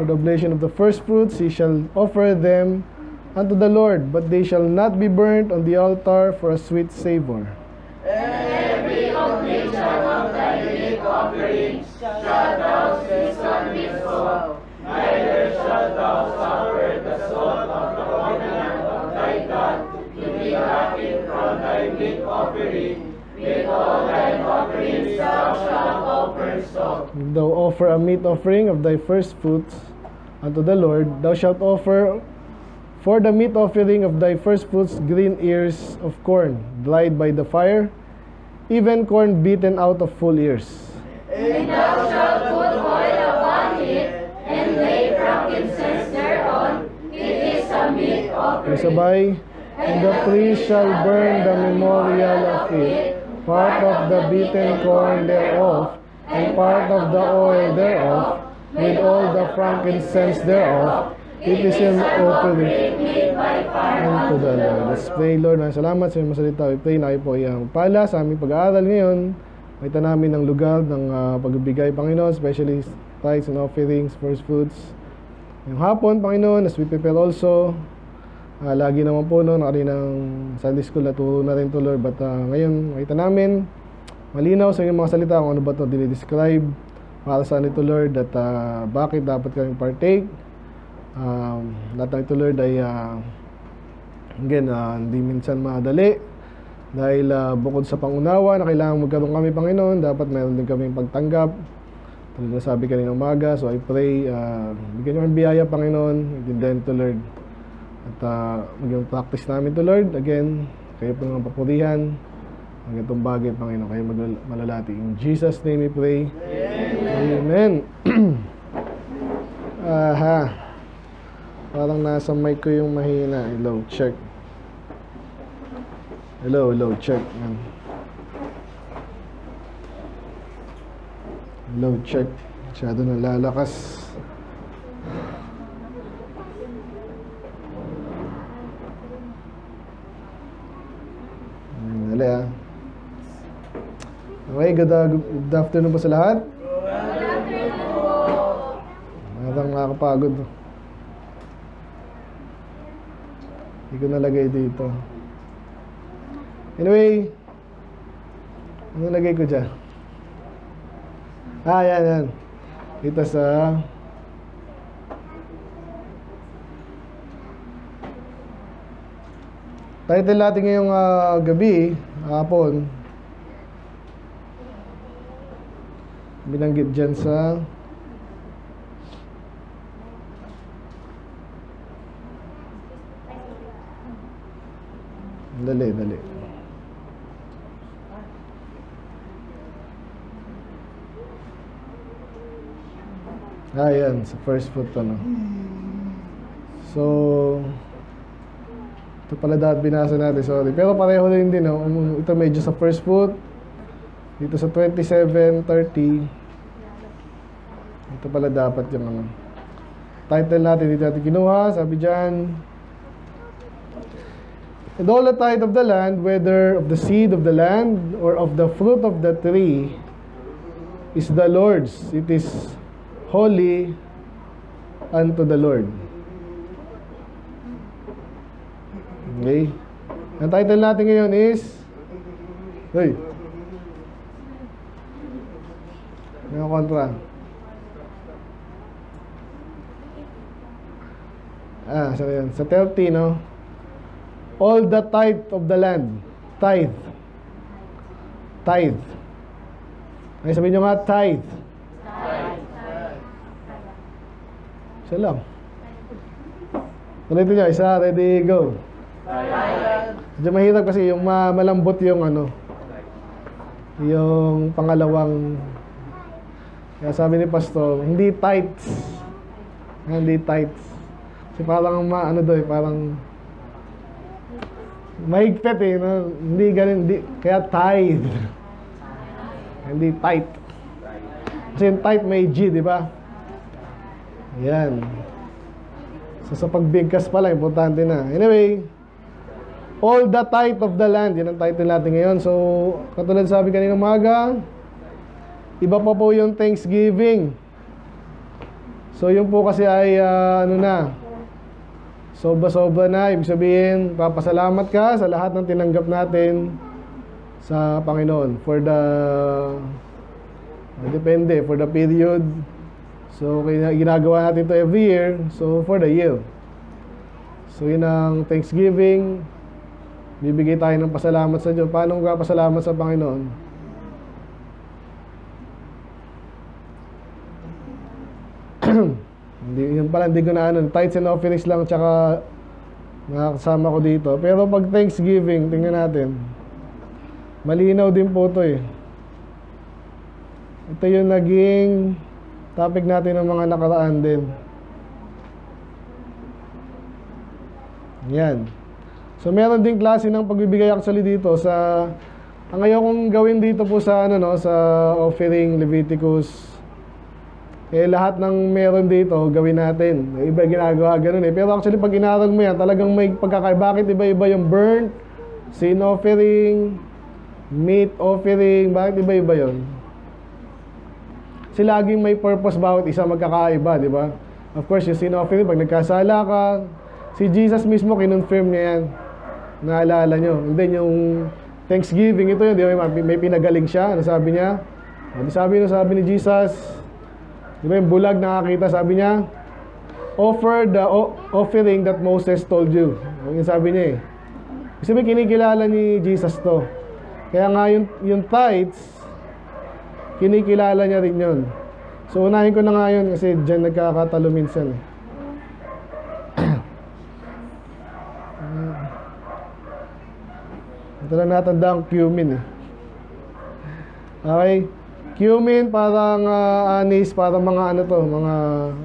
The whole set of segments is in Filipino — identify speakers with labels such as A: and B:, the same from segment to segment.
A: for the oblation of the first fruits, he shall offer them unto the Lord, but they shall not be burnt on the altar for a sweet savor.
B: And every oblation of thy meat offerings shalt thou season with salt, neither shalt thou suffer the salt of the covenant of thy God to be lacking from thy meat offering. With all thine offerings thou shalt offer salt.
A: If thou offer a meat offering of thy first fruits unto the Lord, thou shalt offer for the meat offering of thy first fruits green ears of corn, dried by the fire, even corn beaten out of full ears.
B: And thou shalt put oil upon it, and lay frankincense thereon. It is a meat offering.
A: Sabay, and the priest shall burn the memorial of it, part of the beaten corn thereof, and part of the oil thereof, with all the frankincense thereof. It is an offering unto the Lord. Let's pray. Lord, salamat sa iyong masalita. We pray na kayo po iyang pala sa aming pag-aaral ngayon. Makita namin ang lugar ng pagbibigay, Panginoon, especially tithes and offerings, first fruits. Yung hapon, Panginoon, as we prepare also, lagi naman po no, ng Sunday school naturo na rin to, Lord. But ngayon, makita namin, malinaw sa iyong mga salita kung ano ba ito dinidescribe para saan ito, Lord, at bakit dapat kami partake. Lahat ng ito, Lord, ay again, hindi minsan madali dahil bukod sa pangunawa na kailangan magkaroon kami, Panginoon, dapat mayroon din kaming pagtanggap. Tulad na sabi kanina umaga, so I pray bigyan niyo ang biyaya, Panginoon, intindihan ito, Lord, at maging practice namin ito, Lord. Again, kayo po ng papurihan ang itong bagay, Panginoon, kayo malalati. In Jesus' name we pray. Amen. Aha. Parang nasa mic ko yung mahina. Hello, check. Hello, check. Hello, check. Masyado nalalakas. Dali Okay, good afternoon po sa lahat.
B: Good afternoon po.
A: Parang nakakapagod. Hindi ko nalagay dito. Anyway, ano nalagay ko dyan? Yan. Dito sa title natin ngayong gabi, hapon, binanggit dyan sa Dali. Yan, sa first fruit ano. So, ito pala dapat binasa natin, sorry. Pero pareho rin din, no? Ito medyo sa first fruit. Dito sa 27:30. Ito pala dapat yung ano. Title natin, dito natin kinuha, sabi dyan, and all the tithe of the land, whether of the seed of the land or of the fruit of the tree, is the Lord's. It is holy unto the Lord. Okay? Ang title natin ngayon is May kontra. Sa 30, no? All the tithe of the land. Tithe. Ay, sabihin nyo nga, tithe. Isa lang. Ulitin nyo, isa, ready, go. Medyo mahirap kasi yung malambot yung ano, yung pangalawang. Kaya sabi ni Pastor, hindi tithes. Hindi tithes. Kasi parang parang mahigpit no? Hindi ganun, kaya tithe. Hindi tithe. Kasi yung tithe may G, di ba? Yan. So sa pagbigkas pala, importante na. Anyway, all the tithe of the land, yan ang title natin ngayon. So, katulad sabi kanina umaga, iba pa po yung Thanksgiving. So yun po kasi ay ano na, sobra-sobra na. Ibig sabihin, papasalamat ka sa lahat ng tinanggap natin sa Panginoon for the depende, for the period. So ginagawa natin to every year, so for the year. So yun ang Thanksgiving. Bibigay tayo ng pasalamat sa Diyos. Paano magpapasalamat sa Panginoon? Yun pala, hindi ko na ano, tithes and offerings lang, tsaka nakakasama ko dito. Pero pag Thanksgiving, tingnan natin, malinaw din po ito eh. Ito yung naging topic natin ng mga nakaraan din. Yan. So meron ding klase ng pagbibigay actually dito sa, ang ayaw kong gawin dito po sa ano, no, sa offering Leviticus. Lahat ng meron dito, gawin natin. Iba ginagawa ganun eh. Pero actually, pag inaral mo yan, talagang may pagkakaiba. Bakit iba-iba yung burnt, sin offering, meat offering? Bakit iba-iba yun? Kasi laging may purpose bawat isa magkakaiba, di ba? Of course, yung sin offering, pag nagkasala ka, si Jesus mismo kinonfirm niya yan. Naalala nyo. And then yung Thanksgiving, ito yun, di ba? May pinagaling siya. Ano sabi niya? Sabi ni Jesus, di ba yung bulag nakakita, sabi niya, offer the offering that Moses told you. Yung sabi niya eh. Kasi may kinikilala ni Jesus to. Kaya nga yung tithes, kinikilala niya rin yun. So unahin ko na nga yun kasi dyan nagkakatalo minsan eh. Ito lang natanda ang cumin eh. Okay. Cumin, parang anis, parang mga ano to, mga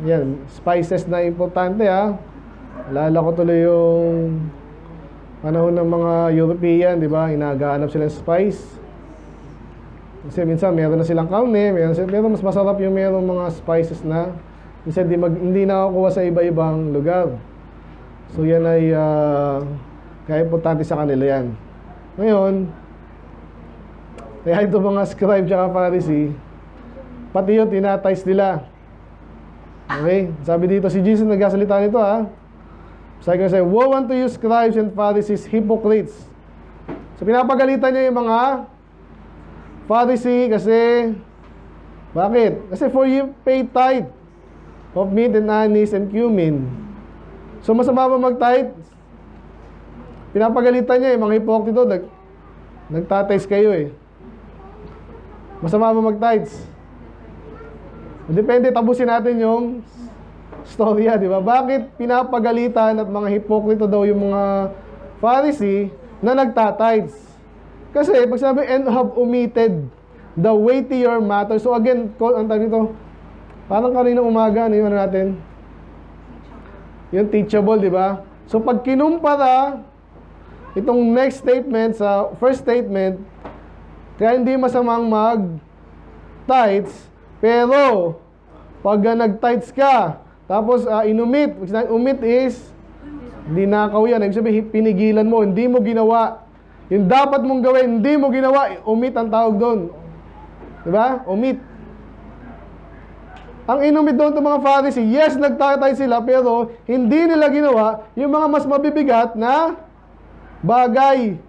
A: yan, spices na importante ha. Alala ko tuloy yung panahon ng mga European, di ba? Inagaanap sila ng spice. Kasi minsan meron na silang kaune, pero mas masarap yung meron mga spices na minsan hindi nakakuha sa iba-ibang lugar. So yan ay kaya importante sa kanila yan. Ngayon, kaya ito mga scribe at Pharisee, pati yun tinatize nila. Okay? Sabi dito, si Jesus nagsasalita nito ha. Sabi ko, woe unto you scribes and Pharisees, hypocrites. So pinapagalitan niya yung mga Pharisee kasi, bakit? Kasi for you pay tithe of meat and anise and cumin. So masama ba mag-tithe? Pinapagalitan niya yung mga hipokrito, nagtatize kayo eh. Masama ba mag-tithes? Depende, tapusin natin yung storya, di ba? Bakit pinapagalitan at mga hipokrito daw yung mga Pharisee na nagtatides? Kasi pag sabi, and have omitted the weightier matter. So again, ang tawag nito, parang kanina umaga, ano natin? Yung teachable, di ba? So pag kinumpara itong next statement sa first statement, kaya hindi masamang mag-tithes, pero pag nag-tithes ka, tapos inumit, umit is, hindi nakaw yan, ibig sabihin, pinigilan mo, hindi mo ginawa. Yung dapat mong gawin, hindi mo ginawa, umit ang tawag doon. Diba? Umit. Ang inumit doon itong mga Pharisee, yes, nag-tithe sila, pero hindi nila ginawa yung mga mas mabibigat na bagay.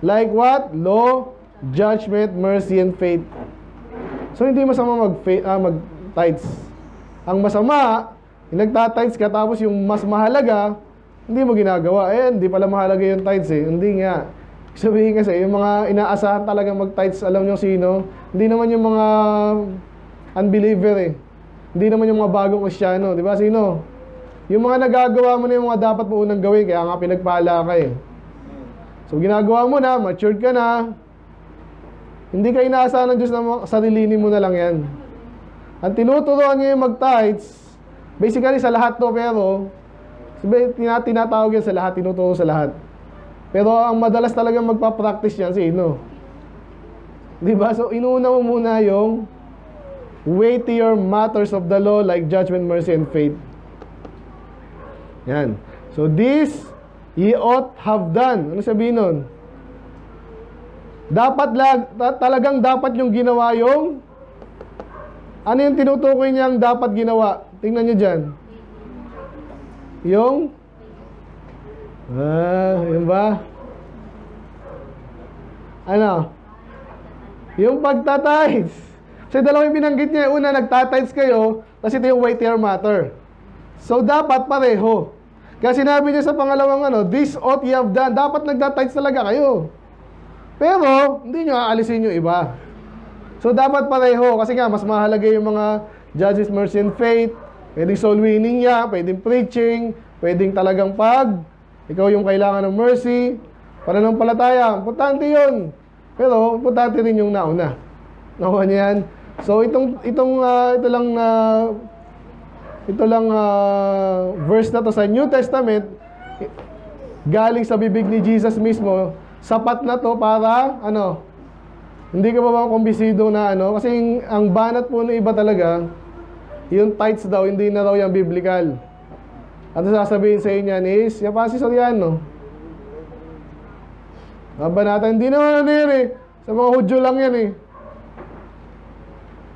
A: Like what? Law, judgment, mercy, and faith. So hindi masama mag-tithes. Ang masama, nagtatides ka tapos yung mas mahalaga, hindi mo ginagawa. Hindi pala mahalaga yung tithes eh. Hindi nga. Sabihin kasi, yung mga inaasahan talaga mag-tithes, alam nyo sino? Hindi naman yung mga unbeliever eh. Hindi naman yung mga bagong Kristyano. Di ba? Sino? Yung mga nagagawa mo na yung mga dapat mo unang gawin, kaya nga pinagpala ka eh. So ginagawa mo na, matured ka na, hindi ka inaasahan ng Diyos na sarilinin mo na lang yan. Ang tinuturuan niya yung mag-tithes, basically sa lahat to, pero tinatawag yan sa lahat, tinuturo sa lahat. Pero ang madalas talagang magpa-practice yan, sino? Diba? So inuuna mo muna yung weightier matters of the law like judgment, mercy, and faith. Yan. So this ye ought have done. Ano sabihin nun? Talagang dapat yung ginawa yung Ano yung tinutukoy niyang dapat ginawa? Tingnan niyo dyan. Yung? Yun ba? Ano? Yung pagtatides. Kasi dalawang binanggit niya. Una, nagtatides kayo, tapos ito yung weightier matter. So, dapat pareho. Kaya sinabi niya sa pangalawang this ought ye have done. Dapat nagtatides talaga kayo. Pero, hindi nyo aalisin yung iba. So, dapat pareho. Kasi nga, mas mahalaga yung mga justice, mercy, and faith. Pwedeng soul winning niya, pwedeng preaching, pwedeng talagang ikaw yung kailangan ng mercy. Pananampalataya, importante yun. Pero, importante rin yung nauna. Nakuha niya yan. So, ito lang verse na to sa New Testament, galing sa bibig ni Jesus mismo, sapat na to para, hindi ka ba kumbisido na kasi ang banat po ng iba talaga, yung tithes daw, hindi na raw yung biblical. At sasabihin sa inyo is, yung Pastor Soriano, natin, hindi naman sa mga Hudyo lang yan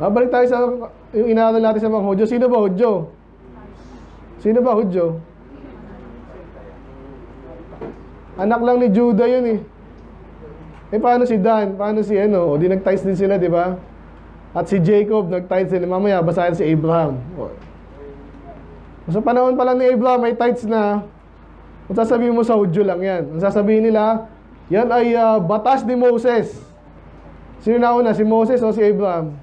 A: Babalik tayo sa yung inaaral natin sa mga Hudyo. Sino ba Hudyo? Sino ba Hudyo? Anak lang ni Judah yun paano si Dan? Paano si O di nag-tithes din sila, di ba? At si Jacob nag-tithes din. Mamaya basahin si Abraham. Sa panahon pa lang ni Abraham, may tithes na. Kung sasabihin mo sa Hudyo lang yan. Ang sasabihin nila, yan ay batas ni Moses. Sino nauna? Si Moses o si Abraham?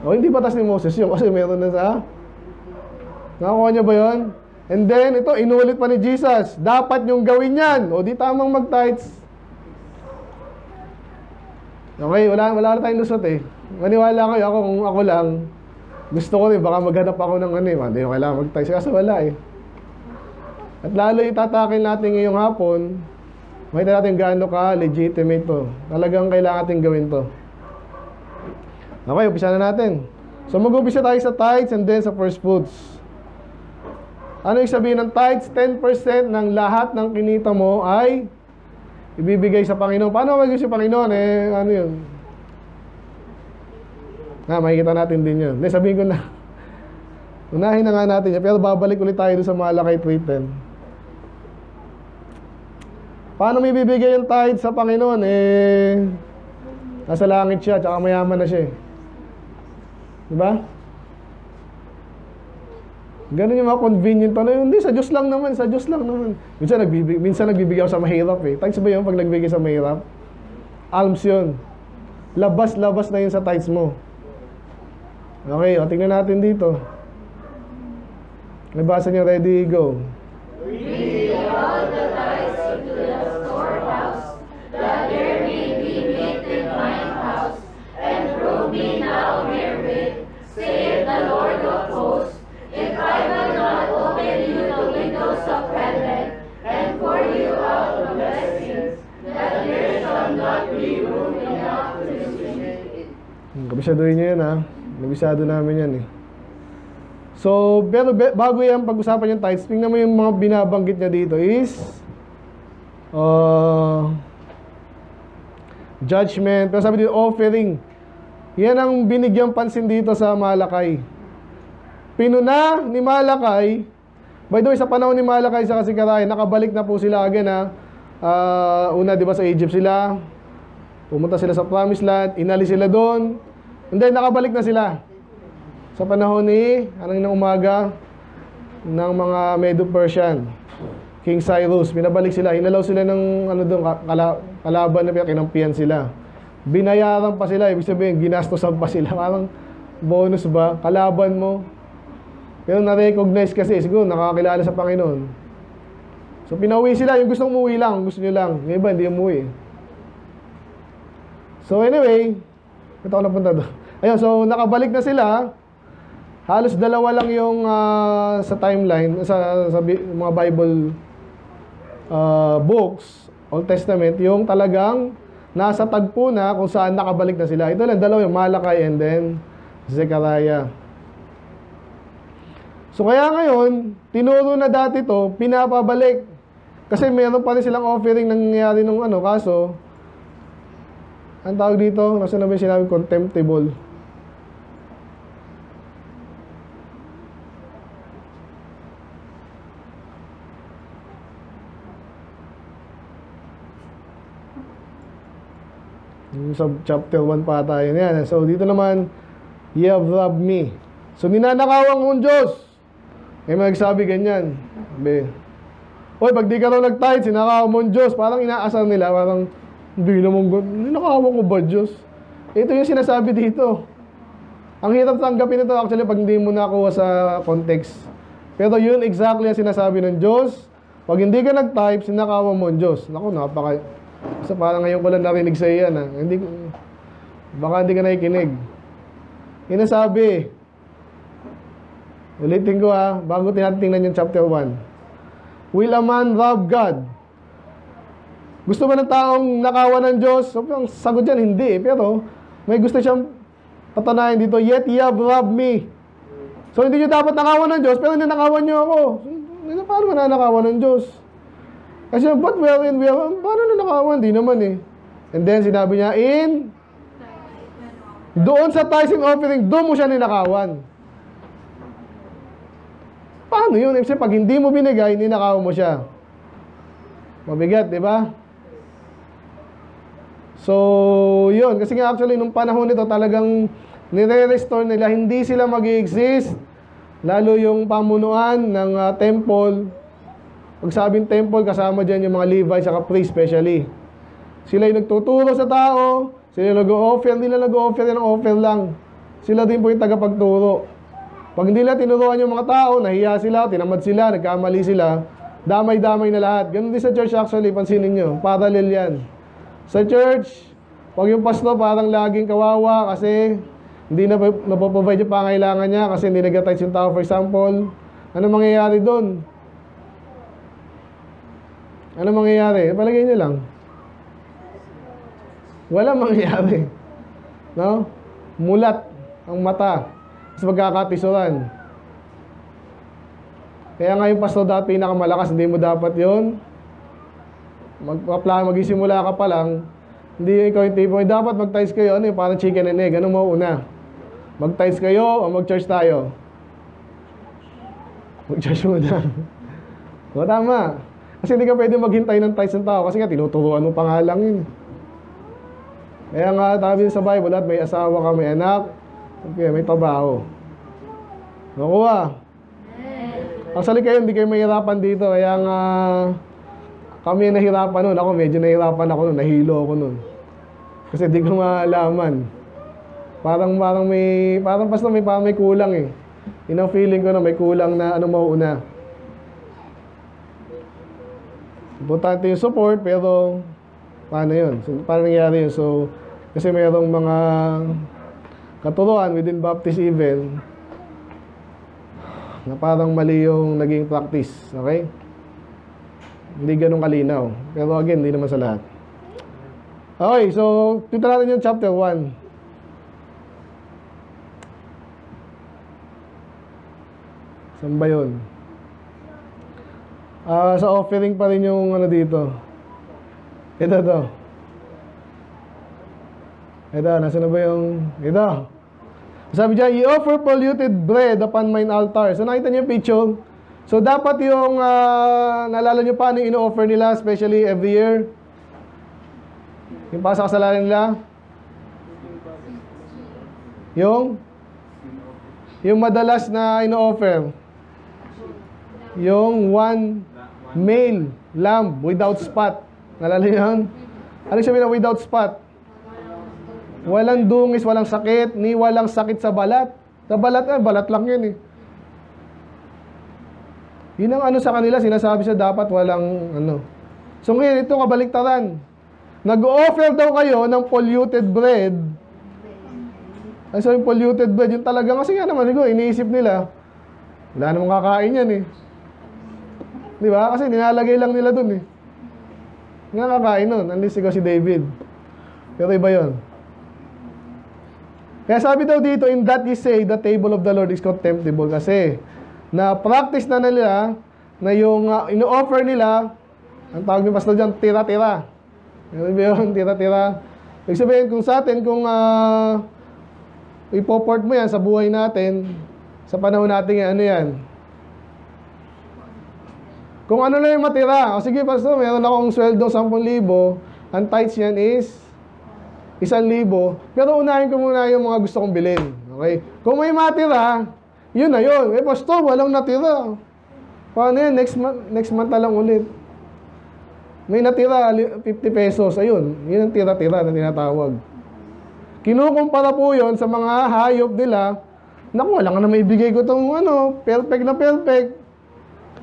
A: Hindi batas ni Moses yun kasi meron na nakakuha niya ba yun? And then, ito, inulit pa ni Jesus. Dapat yung gawin yan. O di tamang mag-tithes. Okay, wala na tayong lusot Maniwala kayo, kung ako lang, gusto ko baka maghanap ako ng hindi ko kailangan mag-tithes. Kasi wala At lalo itatakin natin ngayong hapon, makita natin gaano ka legitimate to. Talagang kailangan natin gawin to. Okay, umpisa na natin. So mag-umpisa tayo sa tithes and then sa first fruits. Ano yung sabihin ng tithes? 10% ng lahat ng kinita mo ay ibibigay sa Panginoon. Paano mag-ibigay sa Panginoon? Ano yun? Makikita natin din yun. Sabihin ko na. Unahin na nga natin yan. Pero babalik ulit tayo sa Malakay 3:10. Paano may bibigay yung tithes sa Panginoon? Nasa langit siya, tsaka mayaman na siya Diba? Ganun yung mga convenient Hindi, sa Diyos lang naman, sa Diyos lang naman. Minsan nagbibigay ako sa mahirap Tithes ba yun pag nagbigay sa mahirap? Alms yun. Labas-labas na yun sa tithes mo. Okay, tingnan natin dito. Nabasa niyo, ready, go.
B: Bring all the tithes into the storehouse, that there may be meat in mine house, and prove me now herewith, saith the Lord of hosts, if I will not open you the windows of heaven, and pour you out the blessings, that there shall not be room enough to receive it.
A: Kabisaduhin niyo yan Nabisado namin yan So, pero bago yan pag-usapan yung tithes, tingnan mo yung mga binabanggit niya dito is judgment. Pero sabi dito, offering. Yan ang binigyang pansin dito sa Malakay. Pinuna ni Malakay. By the way, sa panahon ni Malakay sa Zechariah, nakabalik na po sila again una, di ba, sa Egypt sila. Pumunta sila sa Promised Land. Inalis sila doon. And then, nakabalik na sila. Sa panahon ni, ng umaga, ng mga Medo-Persian, King Cyrus, pinabalik sila, hinalaw sila ng doon, kalaban na kinampihan sila. Binayaran pa sila, ibig sabihin, ginastosan pa sila. Parang bonus ba? Kalaban mo. Pero na-recognize kasi, siguro nakakilala sa Panginoon. So pinauwi sila, yung gusto umuwi lang, gusto nyo lang. Yung iba, hindi umuwi. So anyway, ito ako napunta doon. Ayun, so nakabalik na sila. Halos dalawa lang yung sa timeline, sa mga Bible books, Old Testament, yung talagang nasa tagpo na kung saan nakabalik na sila. Ito lang, dalawa yung Malakay and then Zechariah. So kaya ngayon, tinuro na dati to, pinapabalik. Kasi meron pa rin silang offering nangyayari nung kaso, ang tawag dito, nasa na ba yung sinabi, contemptible. Yung sa chapter 1 pa tayo yan. So dito naman, ye have robbed me. So ninanakawan kong Diyos. May magsabi ganyan. Sabi, oy, pag di ka raw nag-tithe, sinakawan mong Diyos. Parang inaasar nila, parang, hindi naman, ninakawan ko ba Diyos? Ito yung sinasabi dito. Ang hirap tanggapin ito actually pag hindi mo nakuha sa context. Pero yun exactly ang sinasabi ng Diyos. Pag hindi ka nag-type, sinakawan mo ang Diyos. Naku, napaka... Basta parang ngayon ko lang narinig sa iyan. Baka hindi ka nakikinig. Yun ang sabi. Ulitin ko bago tinatingnan yung chapter 1. Will a man rob God? Gusto ba ng taong nakawan ng Diyos? So, ang sagot dyan, hindi. Pero may gusto siyang patunayan dito, yet ye have robbed me. So hindi nyo dapat nakawan ng Diyos, pero ninakawan nyo ako. Paano mananakawan ng Diyos? Kasi, but paano nanakawan? Di naman eh. And then, sinabi niya, doon sa tithes and offering, doon mo siya ninakawan. Paano yun? Kasi pag hindi mo binigay, ninakawan mo siya. Mabigat, di ba? So, yun. Kasi nga actually, nung panahon nito, talagang nire-restore nila. Hindi sila mag-i-exist. Lalo yung pamunuan ng temple. Pag sabing temple, kasama dyan yung mga Levites at priest especially. Sila yung nagtuturo sa tao. Sila yung nag-o-offer. Hindi lang nag-o-offer ng offer lang. Sila din po yung tagapagturo. Pag hindi nila tinuruan yung mga tao, nahiya sila, tinamad sila, nagkamali sila, damay-damay na lahat. Ganun din sa church actually, pansinin nyo. Parallel yan. Sa church, pag yung pastor parang laging kawawa kasi hindi na napoprovide yung pangailangan niya kasi hindi nag-tithe yung tao, for example. Ano mangyayari doon? Ano mangyayari? Palagay niyo lang. Wala mangyayari. No? Mulat ang mata. Mas magkakatisuran. Kaya nga yung pastor dapat pinakamalakas, hindi mo dapat yun. Magsimula ka pa lang, hindi ikaw yung tipo, dapat mag-tithe kayo, ano yung parang chicken and egg, ano mo una? Mag-tithe kayo o mag-church tayo? Mag-church muna. O tama. Kasi hindi ka pwede maghintay ng tithes ng tao kasi nga tinuturuan mo pa nga lang yun. Kaya nga sabi sa Bible at may asawa ka, may anak, okay, may trabaho. Nakuha. Actually kayo, hindi kayo mahirapan dito. Kaya nga kami nahirapan nun. Ako medyo nahirapan ako nun. Nahilo ako nun. Kasi di ko malaman. Parang basta may kulang eh. Yun ang feeling ko na may kulang na ano mauuna. Importante yung support, pero paano yun? So, paano nangyari yun? So, kasi mayroong mga katuruan within Baptist even na parang mali yung naging practice. Okay? Hindi ganun kalinaw. Pero again, hindi naman sa lahat. Okay, so, punta natin yung chapter 1. Saan ba yun? Sa offering pa rin yung ano dito. Ito to. Ito, nasa na ba yung... Ito. Sabi dyan, you offer polluted bread upon mine altar. So nakita niyo yung picture. So dapat yung, naalala niyo paano yung ino-offer nila, especially every year? Yung pasakasalanan nila? Yung madalas na ino-offer. Yung one male lamb without spot. Naalala niyo yun? Ano sabihin na without spot? Walang dungis, walang sakit, ni walang sakit sa balat. Sa balat, balat lang yun eh. Yun ang ano sa kanila, sinasabi siya dapat walang ano. So ngayon, ito kabaliktaran. Nag-offer daw kayo ng polluted bread. Ay, so yung polluted bread, yun talaga, kasi nga naman, iniisip nila, wala namang kakain yan eh. Di ba? Kasi nilalagay lang nila dun eh. Nga kakain nun, unless ikaw si David. Pero iba yun. Kaya sabi daw dito, in that ye say, the table of the Lord is contemptible. Kasi, na-practice na nila, na yung ino-offer nila, ang tawag ni Pastor dyan, tira-tira. Ano ba yun? Tira-tira. Ibig sabihin, kung sa atin, kung ipoport mo yan sa buhay natin, sa panahon natin, ano yan? Kung ano na yung matira, o sige Pastor, meron akong sweldo 10,000, ang tithes yan is 1,000, pero unahin ko muna yung mga gusto kong bilhin. Okay? Kung may matira, yun na yun. Eh, pastor, walang natira. Paano yan? Next month na lang ulit. May natira, 50 pesos. Ayun, yun ang tira-tira na tinatawag. Kinukumpara po yun sa mga hayop nila. Naku, wala nga na maibigay ko itong perfect na perfect.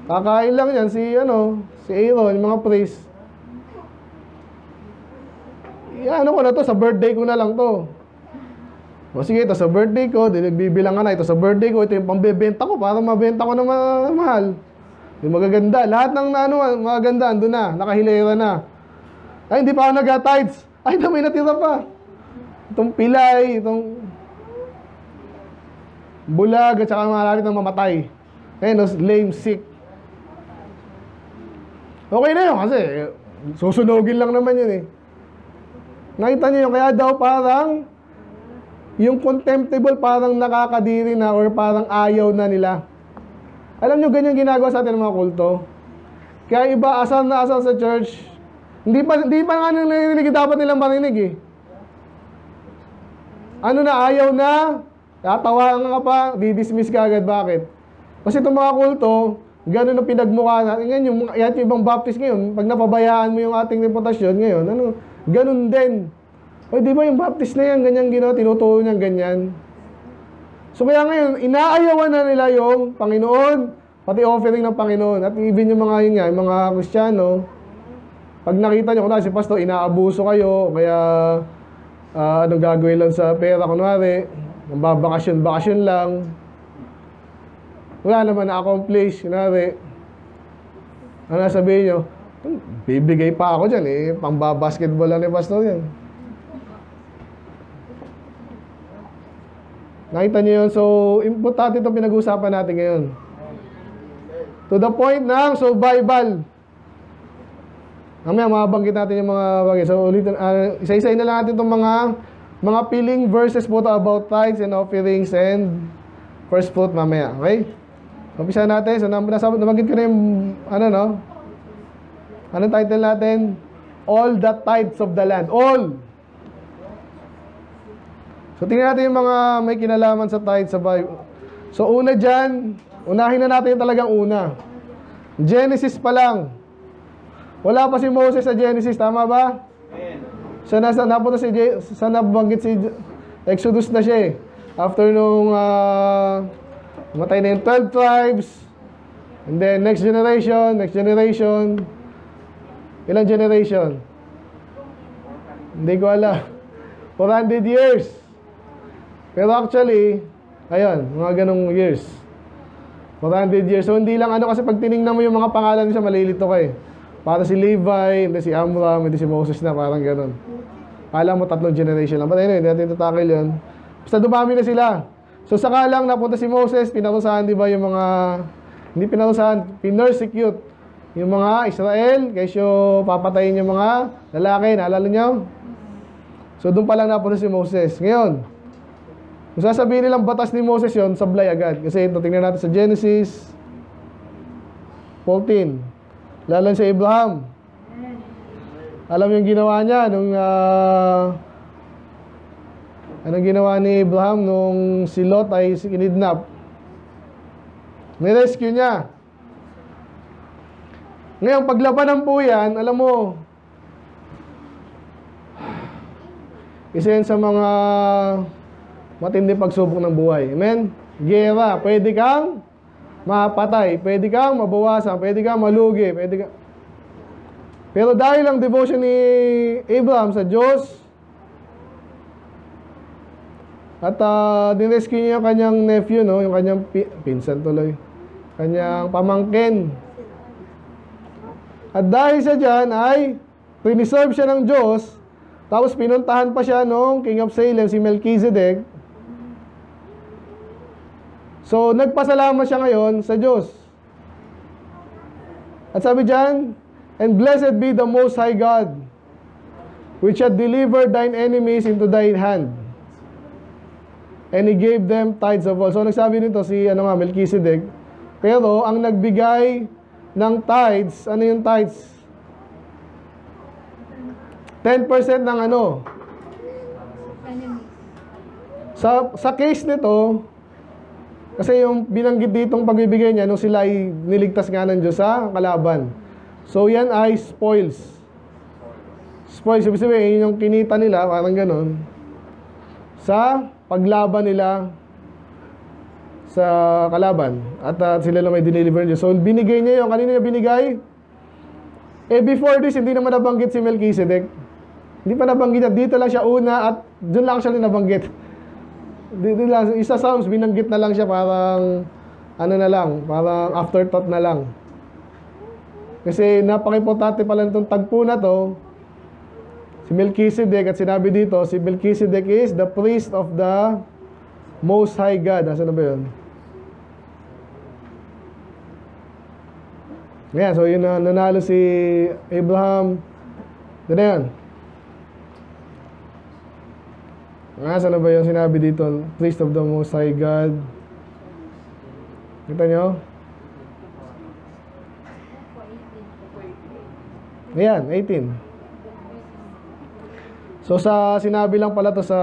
A: Kakain lang yan si Aaron, yung mga priest. Ano ko na to, sa birthday ko na lang to. O sige, ito sa birthday ko, nagbibilang ka na, ito sa birthday ko, ito yung pambebenta ko para mabenta ko na mahal. Yung magaganda, lahat ng magaganda, andun na, nakahilera na. Ay, hindi pa ako nag-tides. Ay, may natira pa. Itong pilay, itong bulag, at saka malapit ng mamatay. Ayun, lame, sick. Okay na yun, kasi susunogin lang naman yun eh. Nakita niyo yun, kaya daw parang yung contemptible parang nakakadiri na or parang ayaw na nila. Alam niyo, ganyan ginagawa sa atin ng mga kulto. Kaya iba, asal na asal sa church. Hindi pa nga narinig, dapat nilang marinig eh. Ano na, ayaw na, tatawa ka pa, di-dismiss ka agad. Bakit? Kasi itong mga kulto, gano'n ang pinagmukha natin. Ngayon, yung ibang baptist ngayon, pag napabayaan mo yung ating reputasyon ngayon, ganun din. O, di ba yung baptist na yan, ganyan ginawa, tinuturo niyan ganyan. So, kaya ngayon, inaayawan na nila yung Panginoon, pati offering ng Panginoon. At even yung mga yung mga Kristiyano, pag nakita nyo, kunwari si pastor, inaabuso kayo, kaya anong gagawin lang sa pera, kunwari, babakasyon lang. Wala naman na-accomplish, kunwari. Ano sabihin nyo? Bibigay pa ako dyan eh, pang-basketball lang ni pastor yan. Nakita niyo yun? So, importante itong pinag-uusapan natin ngayon. To the point ng survival. Mamaya, mabanggit natin yung mga bagay. So, ulitin, isa-isa na lang natin itong mga piling verses po about tithes and offerings and first fruit mamaya. Okay? Umpisa natin. So, nabanggit ko na yung, anong title natin? All the tithes of the land. All! So, tingnan natin yung mga may kinalaman sa tithes sa Bible. So, una dyan, unahin na natin yung talagang una. Genesis pa lang. Wala pa si Moses sa Genesis, tama ba? Siya nabanggit si Exodus na siya eh. After nung matay na yung 12 tribes, and then next generation. Ilang generation? Hindi ko alam. 400 years. Pero actually, ayun, mga ganong years. 400 years. So, hindi lang kasi pag tinignan mo yung mga pangalan niya, malilito ka eh. Para si Levi, hindi si Amram, hindi si Moses na, parang ganon. Kala mo 3 generation lang. But anyway, hindi natin tatakil yun. Basta dumami na sila. So, saka lang napunta si Moses, pinarusahan, di ba, yung mga, hindi pinarusahan, pinersecute yung mga Israel, kaysa papatayin yung mga lalaki, naalala nyo? So, doon pa lang napunta si Moses. Ngayon, kung sasabihin nilang batas ni Moses yon, sablay agad. Kasi ito, tingnan natin sa Genesis 14. Lalan si Abraham. Alam yung ginawa niya nung anong ginawa ni Abraham nung si Lot ay kinidnap? Nirescue niya. Ngayon, paglabanan po yan, alam mo, isa yan sa mga matindi pagsubok ng buhay. Amen? Gera, pwede kang mapatay, pwede kang mabawasan, pwede kang malugi, pwede kang... Pero dahil ang devotion ni Abraham sa Diyos, at dinescue niya yung kanyang nephew, no? Yung kanyang pinsan tuloy, kanyang pamangkin. At dahil sa dyan ay preserve siya ng Diyos, tapos pinuntahan pa siya nung King of Salem, si Melchizedek. So, nagpasalamat siya ngayon sa Diyos. At sabi dyan, and blessed be the Most High God, which hath delivered thine enemies into thine hand. And He gave them tithes of all. So, nagsabi nito si Melchizedek. Pero, ang nagbigay ng tithes, ano yung tithes? 10% ng Sa case nito, kasi yung binanggit ditong pagbibigay niya nung sila ay niligtas nga ng Diyos sa kalaban. So yan ay spoils. Spoils, ibig sabihin, yung kinita nila, parang ganun, sa paglaban nila sa kalaban. At sila lang may dineliver niya. So binigay niya yun. Kanino niya binigay? Before this, hindi naman nabanggit si Melchizedek. Hindi pa nabanggit niya. Dito lang siya una at doon lang siya nabanggit. Dito lang, isa Psalms, binanggit na lang siya parang, ano na lang, parang afterthought na lang. Kasi napaka-importante pala nitong tagpo na to, si Melchizedek, at sinabi dito, si Melchizedek is the priest of the Most High God. Nasaan na ba yun? Ayan, so yun na, nanalo si Abraham. Doon na yan. Nasaan na ba yung sinabi dito? Priest of the Most High God. Kita nyo? Ayan, 18. So sa sinabi lang pala to sa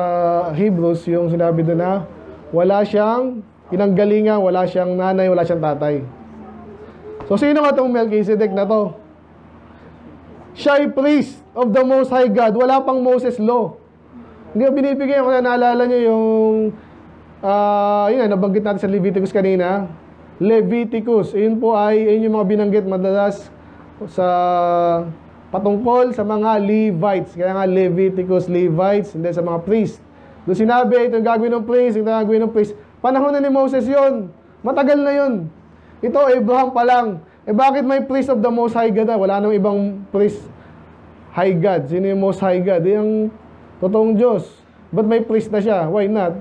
A: Hebrews, yung sinabi doon na wala siyang pinanggalingan, wala siyang nanay, wala siyang tatay. So sino nga itong Melchizedek na to? Siya ay priest of the Most High God. Wala pang Moses law. Hindi ko binibigay ko na naalala nyo yung yun nga, nabanggit natin sa Leviticus kanina. Leviticus, yun po ay yun yung mga binanggit madalas sa patungkol sa mga Levites. Kaya nga Leviticus, Levites, hindi sa mga priest. Doon sinabi, ito yung gagawin ng priest, ito yung gagawin ng priest. Panahon na ni Moses yun. Matagal na yun. Ito, Abraham pa lang. Bakit may priest of the Most High God? Wala nang ibang priest High God. Sino yung Most High God? Yung totoong Diyos. Ba't may priest na siya? Why not?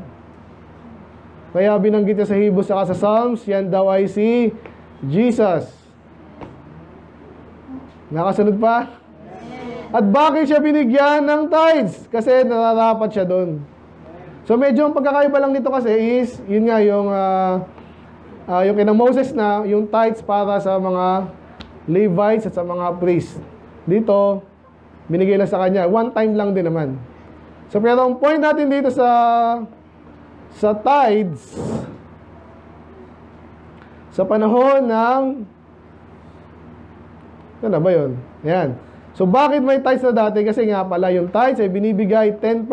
A: Kaya binanggit niya sa Hebrews saka sa Psalms, yan daw ay si Jesus. Nakasunod pa? At bakit siya binigyan ng tithes? Kasi nararapat siya doon. So medyo ang pagkakaiba lang nito kasi is, yun nga yung kina Moses na, yung tithes para sa mga Levites at sa mga priests. Dito, binigay lang sa kanya. One time lang din naman. So pero ang point natin dito sa tithes, sa panahon ng, ano ba yun? Yan. So bakit may tithes na dati? Kasi nga pala yung tithes ay binibigay 10%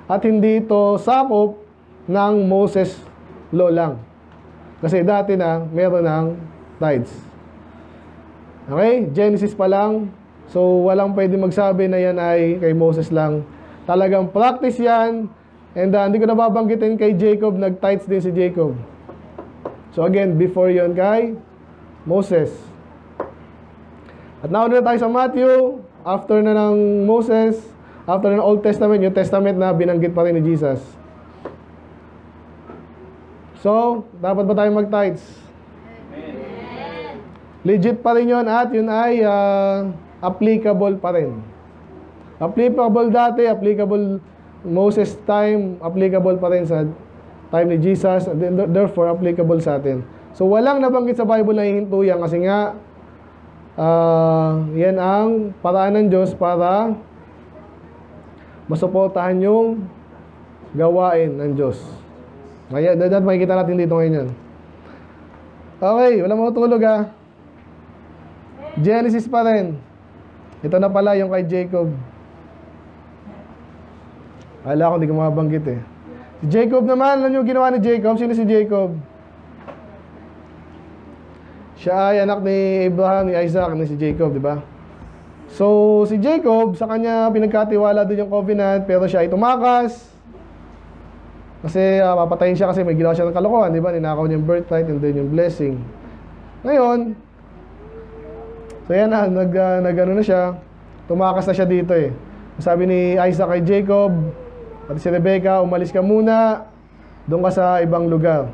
A: at hindi ito sakop ng Moses law lang. Kasi dati na meron ng tithes. Okay? Genesis pa lang. So walang pwede magsabi na yan ay kay Moses lang. Talagang practice yan. And hindi ko nababanggitin kay Jacob, nag-tithes din si Jacob. So again, before yon kay Moses. At nauna na tayo sa Matthew, after na ng Moses, after ng Old Testament, New Testament na binanggit pa rin ni Jesus. So, dapat ba tayo mag-tithes? Legit pa rin yun at yun ay applicable pa rin. Applicable dati, applicable Moses time, applicable pa rin sa time ni Jesus, therefore applicable sa atin. So walang nabanggit sa Bible na hihinto yan kasi nga yan ang paraan ng Diyos para masuportahan yung gawain ng Diyos. Kaya dapat makikita natin dito ngayon. Okay, wala matulog ha. Genesis pa rin. Ito na pala yung kay Jacob. Akala ko hindi ko mabanggit eh. Si Jacob naman, ano yung ginawa ni Jacob? Sino si Jacob? Siya ay anak ni Abraham, ni Isaac, ni si Jacob, di ba? So, si Jacob, sa kanya pinagkatiwala doon yung covenant, pero siya ay tumakas. Kasi papatayin siya kasi may ginawa siya ng kalokohan, di ba? Ninakaw niya yung birthright and then yung blessing. Ngayon, so yan na, nag-ano na siya, tumakas na siya dito eh. Sabi ni Isaac kay Jacob, pati si Rebecca, umalis ka muna, doon ka sa ibang lugar.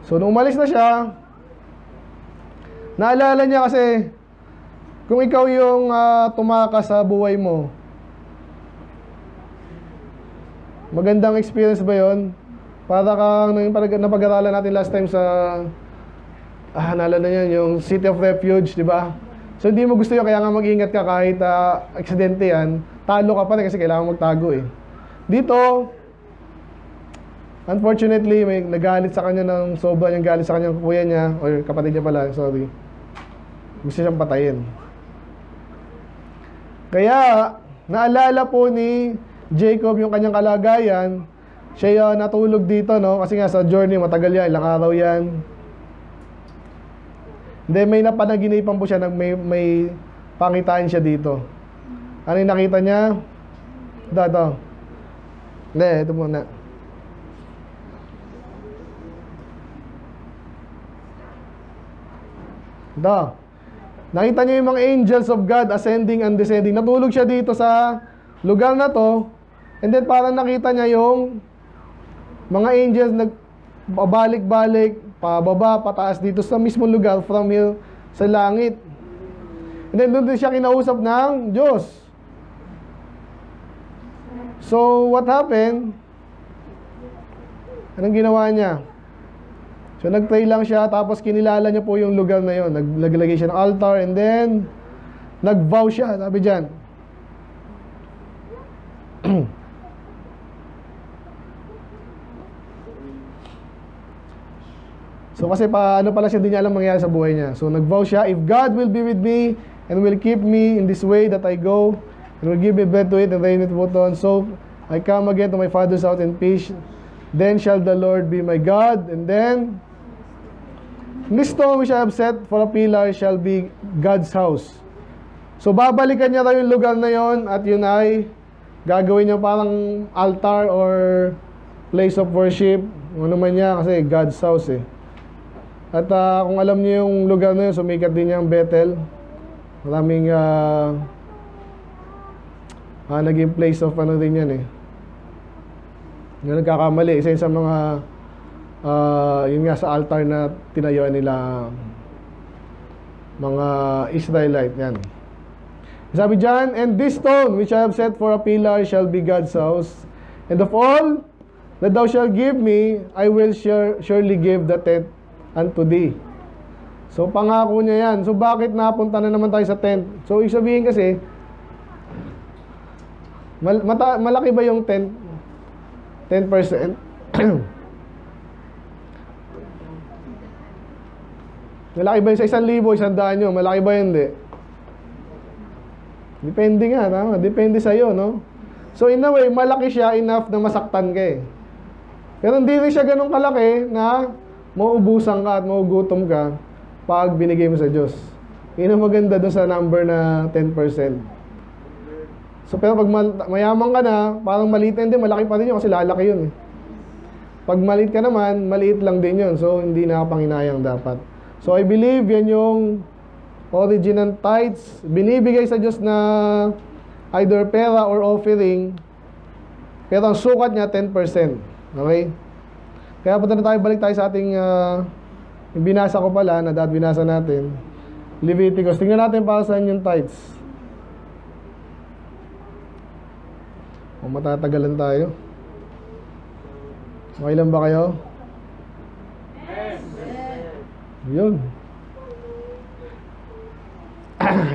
A: So, nung umalis na siya, naalala niya kasi, kung ikaw yung tumakas sa buhay mo, magandang experience ba yon? Para kang napag-aralan natin last time sa, naalala niyan, yung City of Refuge, di ba? So, hindi mo gusto yun, kaya nga mag-ingat ka kahit aksidente yan, talo ka pa rin kasi kailangan magtago eh. Dito, Unfortunately, may nagalit sa kanya ng sobra niyang galit sa kanyang kuya niya, or kapatid niya pala, sorry. Gusto siyang patayin. Kaya, naalala po ni Jacob yung kanyang kalagayan. Siya natulog dito, no? Kasi nga sa journey, matagal yan, ilang araw yan. Then may napanaginipan po siya, may pangitain siya dito. Ano yung nakita niya? Ito. Hindi, ito muna. Ito. Nakita niya yung mga angels of God ascending and descending. Natulog siya dito sa lugar na to. And then parang nakita niya yung mga angels nagbabalik-balik, pababa, pataas dito sa mismong lugar from here sa langit. And then doon din siya kinausap ng Diyos. So, what happened? Anong ginawa niya? So, nag-pray lang siya, tapos kinilala niya po yung lugar na yon. Naglagay siya ng altar, and then, nag-vow siya, sabi dyan. So, kasi ano pala siya, hindi niya alam mangyayari sa buhay niya. So, nag-vow siya, if God will be with me, and will keep me in this way that I go, and will give me bread to eat and raiment to put on, so I come again to my father's house in peace, then shall the Lord be my God, and then, this stone which I have set for a pillar shall be God's house. So, babalikan niya raw yung lugar na yon, at yun ay gagawin niya parang altar or place of worship. Ano man niya, kasi God's house eh. At kung alam niyo yung lugar na yun, sumikat din niya ang Bethel. Maraming naging place of ano din yan eh. Yung nagkakamali, isa yun sa mga yun nga sa altar na tinayuan nila mga Israelite yan. Sabi dyan, and this stone which I have set for a pillar shall be God's house, and of all that thou shalt give me, I will surely give the tenth unto thee. So pangako niya yan. So bakit napunta na naman tayo sa tent? So ibig sabihin kasi malaki ba yung 10%? Malaki ba yung sa 1,000, 100 nyo? Malaki ba yun? Hindi. Depende nga, tama? Depende sa'yo, no? So in a way, malaki siya enough na masaktan ka eh. Pero hindi rin siya ganun kalaki na mauubusan ka at maugutom ka pag binigay mo sa Diyos. Yun ang maganda doon sa number na 10%. So pero pag mayaman ka na, parang maliit din, malaki pa rin yun kasi lalaki yun eh. Pag maliit ka naman, maliit lang din yun. So hindi nakapanginayang dapat. So I believe yan yung origin ng tithes. Binibigay sa Diyos na either pera or offering. Pero ang sukat niya 10%. Okay? Kaya punta na tayo, balik tayo sa ating yung binasa ko pala, na dati binasa natin. Leviticus. Tingnan natin para saan yung tithes. O matatagalan tayo. Okay lang ba kayo? Yun.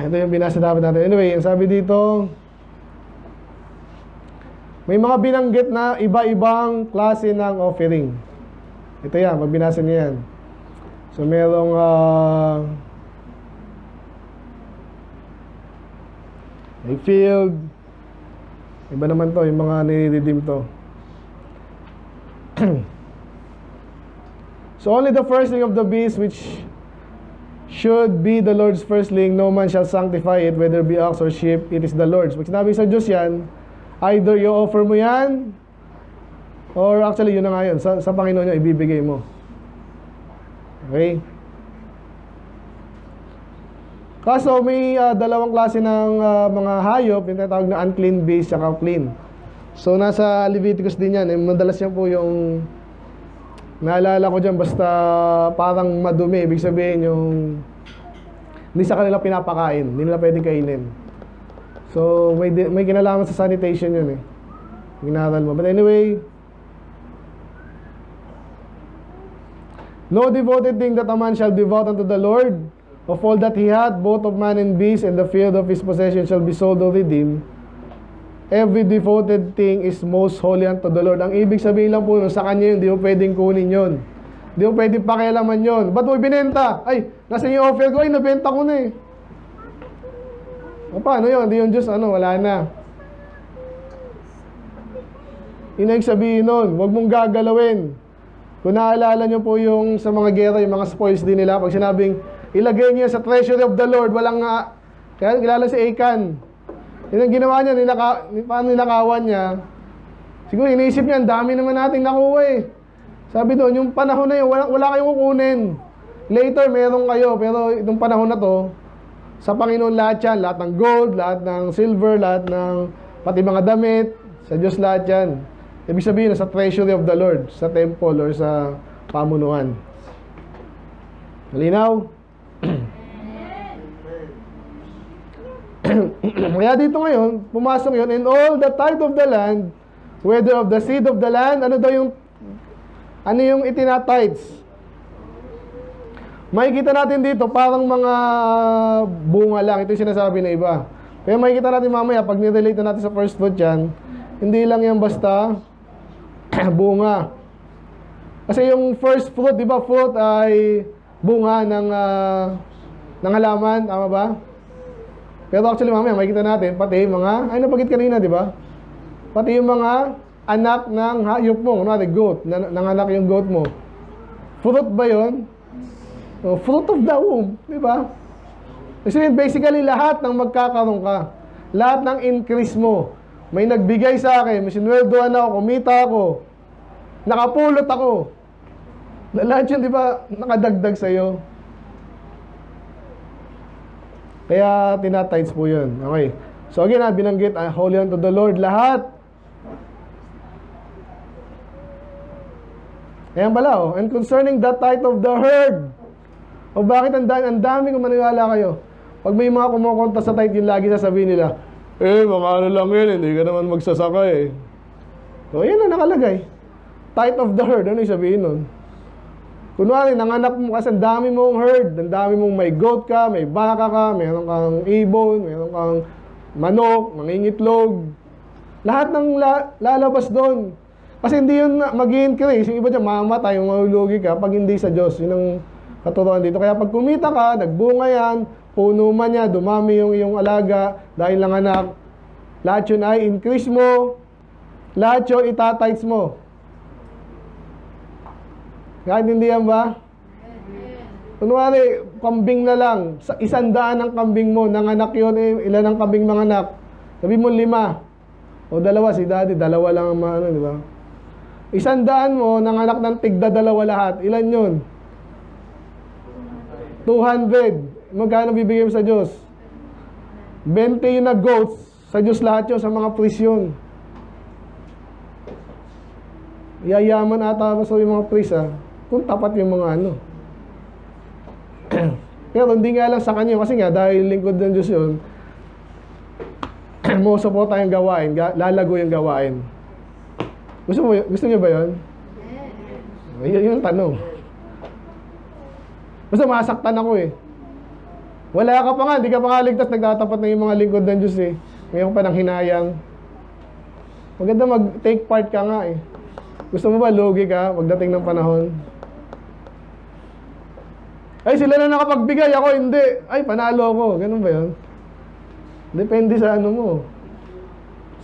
A: Ito yung binasa dapat natin. Anyway, ang sabi dito, may mga binanggit na iba-ibang klase ng offering. Ito yan, magbinasa niyo yan. So, merong may field. Iba naman to, yung mga nire-redeem to. So, only the firstling of the beast which should be the Lord's firstling, no man shall sanctify it, whether be ox or sheep, it is the Lord's. Pag sinabi sa Diyos yan, either i-offer mo yan, or actually, yun na nga yun. Sa Panginoon niya, ibibigay mo. Okay? Kaso, may dalawang klase ng mga hayop, yung tinatawag na unclean beast, saka clean. So, nasa Leviticus din yan. Madalas yan po yung naalala ko dyan, basta parang madumi. Ibig sabihin yung hindi sa kanila pinapakain. Hindi nila pwedeng kainin. So, may kinalaman sa sanitation yun eh. Ginaral mo. But anyway, no devoted thing that a man shall devote unto the Lord, of all that he had, both of man and beast, and the field of his possession shall be sold or redeemed. every devoted thing is most holy unto the Lord. Ang ibig sabihin lang po nun, sa kanya yun, di mo pwedeng kunin yun. Di mo pwedeng pakialaman yun. Ba't mo binenta? Ay, nasa yung offer ko, ay, nabenta ko na eh. O paano yun? Di yung Diyos, wala na. Ibig sabihin nun, huwag mong gagalawin. Kung naalala nyo po yung sa mga gera, yung mga spoils din nila, pag sinabing, ilagay niya sa treasury of the Lord, walang nga, kaya kilala si Achan. Yun ang ginawa niya, paano ninakawan niya. Siguro iniisip niya, ang dami naman nating nakuha eh. Sabi doon, yung panahon na yun, wala kayong kukunin. Later, meron kayo, pero itong panahon na to, sa Panginoon lahat yan, lahat ng gold, lahat ng silver, lahat ng, pati mga damit, sa Diyos lahat yan. Ibig sabihin, sa treasury of the Lord, sa temple or sa pamunuan. Malinaw? Kaya dito ngayon, pumasok yun, and all the tithe of the land, whether of the seed of the land, ano yung itinatithes? Makikita natin dito, parang mga bunga lang. Ito yung sinasabi na iba. Pero makikita natin mamaya, pag nirelate natin sa first fruit yan, hindi lang yan basta bunga. Kasi yung first fruit, di ba, fruit ay bunga ng halaman, tama ba? Pero actually mamaya makikita natin pati mga, ay napagit kanina, di ba? Pati yung mga anak ng hayop mo, kunwari goat, nanganak yung goat mo. Fruit ba yun? So, fruit of the womb, di ba? Kasi basically lahat ng magkakaroon ka, lahat ng increase mo, may nagbigay sa akin, may sinweldohan ako, kumita ako, nakapulot ako. Lahat yun, di ba, nakadagdag sa'yo. Kaya tinatides po yun. Okay. So again, binanggit, holy unto the Lord, lahat. Ayan pala, oh. And concerning the tithe of the herd. O bakit ang dami kung maniwala kayo? Pag may mga kumukonta sa tithe, yun lagi sasabihin nila, mga ano lang yun, hindi ka naman magsasaka eh. So yan na nakalagay. Tithe of the herd, ano yung sabihin nun? Kunwari, nanganak mo kasi ang dami mong herd, ang dami mong may goat ka, may baka ka, mayroon kang ibon, mayroon kang manok, mangingitlog. Lahat ng lalabas doon. Kasi hindi yun mag-increase. Yung iba dyan, mamatay, mahulugi ka pag hindi sa Diyos. Yun ang katuruan dito. Kaya pag kumita ka, nagbunga yan, puno man niya, dumami yung iyong alaga, dahil lang anak, lahat yun ay increase mo, lahat yun itatides mo. Kaintindihan ba? Kunwari, kambing na lang. Sa 100 ang kambing mo, nanganak yun, ilan ang kambing mga anak? Sabi mo 5. O 2, si daddy, 2 lang ang mga di ba? 100 mo, nanganak ng tigda 2 lahat. Ilan yun? 200. Magkano bibigay mo sa Diyos? 20 yun na goats. Sa Diyos lahat yun, sa mga priest yun. Yayaman ata ako sa mga priest kung tapat yung mga ano. Pero hindi nga lang sa kanya kasi nga dahil lingkod ng Diyos yun, moso po tayong gawain, lalago yung gawain. Gusto niyo ba yun? Yun yung tanong. Basta masaktan ako eh. Wala ka pa nga, hindi ka pa nga ligtas, nagtatapat na yung mga lingkod ng Diyos eh. Ngayon pa nang hinayang. Maganda mag-take part ka nga eh. Gusto mo ba lugi ka pagdating ng panahon? Ay, sila na nakapagbigay, ako hindi. Ay, panalo ako. Ganun ba yun? Depende sa ano mo.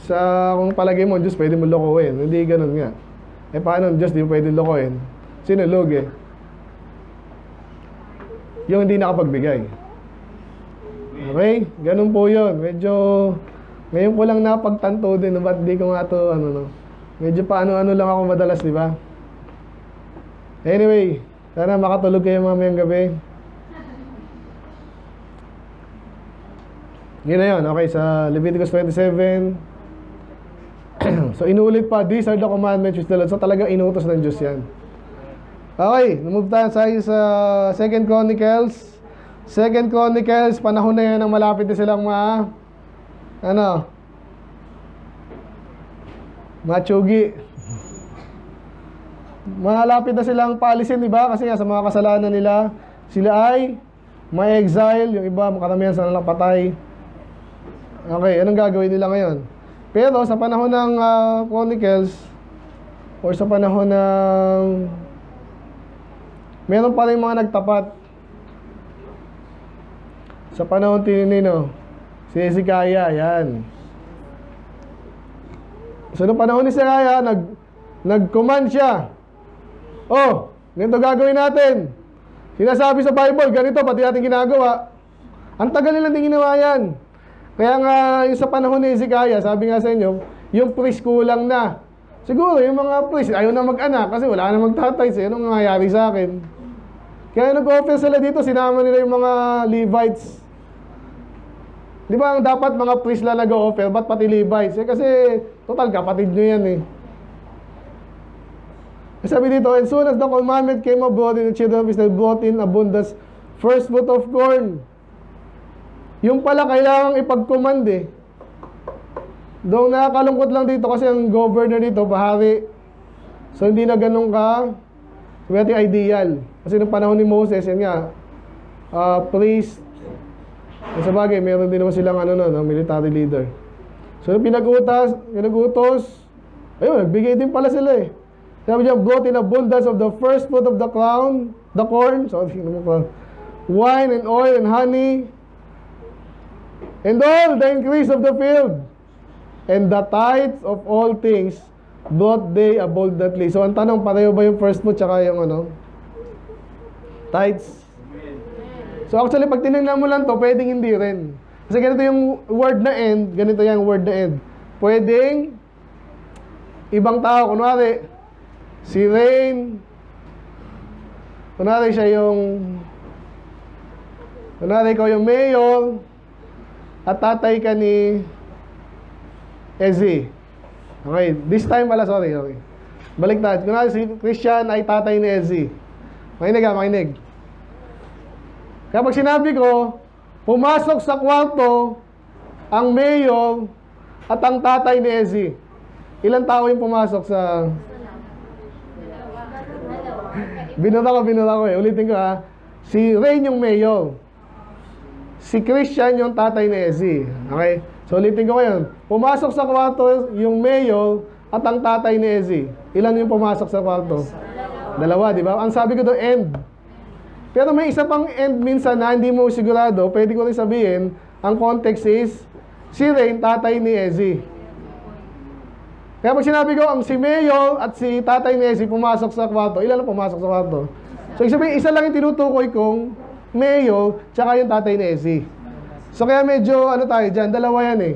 A: Sa kung palagay mo, Diyos pwede mo lokohin. Hindi ganun nga. Eh, paano Diyos di mo pwede lokohin? Sino lugi? Yung hindi nakapagbigay. Okay? Ganun po yun. Medyo, ngayon ko lang napagtanto din. Ba't di ko nga to, medyo paano-ano lang ako madalas, di ba? Anyway, sana makatulog kayo mamayang gabi. Yun na yun. Okay, sa Leviticus 27. So, inulit pa, these are the commandments which the Lord. So, talagang inutos ng Diyos yan. Okay, lumove tayo sa 2 Chronicles. 2 Chronicles, panahon na yan ang malapit na silang matsugi. Malapit na silang paalisin, di ba? Kasi nga sa mga kasalanan nila, sila ay may exile, yung iba, makaramihan sa nalang patay. Okay, anong gagawin nila ngayon? Pero sa panahon ng Chronicles, or sa panahon ng... meron pa rin mga nagtapat. Sa panahon tinino, si Hezekiah, yan. So, noong panahon ni Hezekiah, nag-command siya. Oh, ganito gagawin natin. Sinasabi sa Bible, ganito, pati natin ginagawa. Ang tagal nilang din ginawa yan. Kaya nga, yung sa panahon ni Hezekiah, sabi nga sa inyo, yung priest kulang na. Siguro, yung mga priest, ayaw na mag-anak kasi wala na magtatay. So, anong nangyayari sa akin? Kaya nag-offer sila dito, sinama nila yung mga Levites. Di ba, ang dapat mga priest lang nag-offer, ba't pati Levites? Kasi, total, kapatid nyo yan eh. Sabi dito, and soon as the commandment came abroad in the children of Israel brought in abundance first fruit of corn. Yung pala kailangang ipag-command eh. Doon nakakalungkot lang dito kasi ang governor dito, bahari. So hindi na ganun ka sabi ideal. Kasi nung panahon ni Moses, yan nga, priest. Sa bagay, meron din naman silang military leader. So pinag-utos, ayun, nagbigay din pala sila eh. Sabi niya, brought in abundance of the first fruit of the corn, wine and oil and honey, and all the increase of the field, and the tithes of all things brought they abundantly. So, ang tanong, pareho ba yung first fruit tsaka yung tithes? So, actually, pag tinignan mo lang to, pwedeng hindi rin. Kasi ganito yung word na end, ganito yung word na end. Pwedeng, ibang tao, kunwari, si Rain, kunwari ikaw yung mayor, at tatay ka ni Ezzy. Okay, this time pala, sorry. Baliktad. Kunwari si Christian ay tatay ni Ezzy. Makinig. Kapag sinabi ko, pumasok sa kwarto ang mayor at ang tatay ni Ezzy. Ilang tao yung pumasok sa... Binura ko eh. Ulitin ko ha. Si Rain yung mayor. Si Christian yung tatay ni Ezzy. Okay? So ulitin ko ngayon. Pumasok sa kwarto yung mayor at ang tatay ni Ezzy. Ilan yung pumasok sa kwarto? Dalawa, di ba? Ang sabi ko doon, end. Pero may isa pang end minsan na hindi mo sigurado. Pwede ko rin sabihin, ang context is, si Rain, tatay ni Ezzy. Kaya pag sinabi ko, ang si Mayor at si tatay ni Ezzy pumasok sa kwarto, ilan ang pumasok sa kwarto? So, sabihin, isa lang yung tinutukoy kong Mayor tsaka yung tatay ni Ezzy. So, kaya medyo, tayo dyan, dalawa yan eh.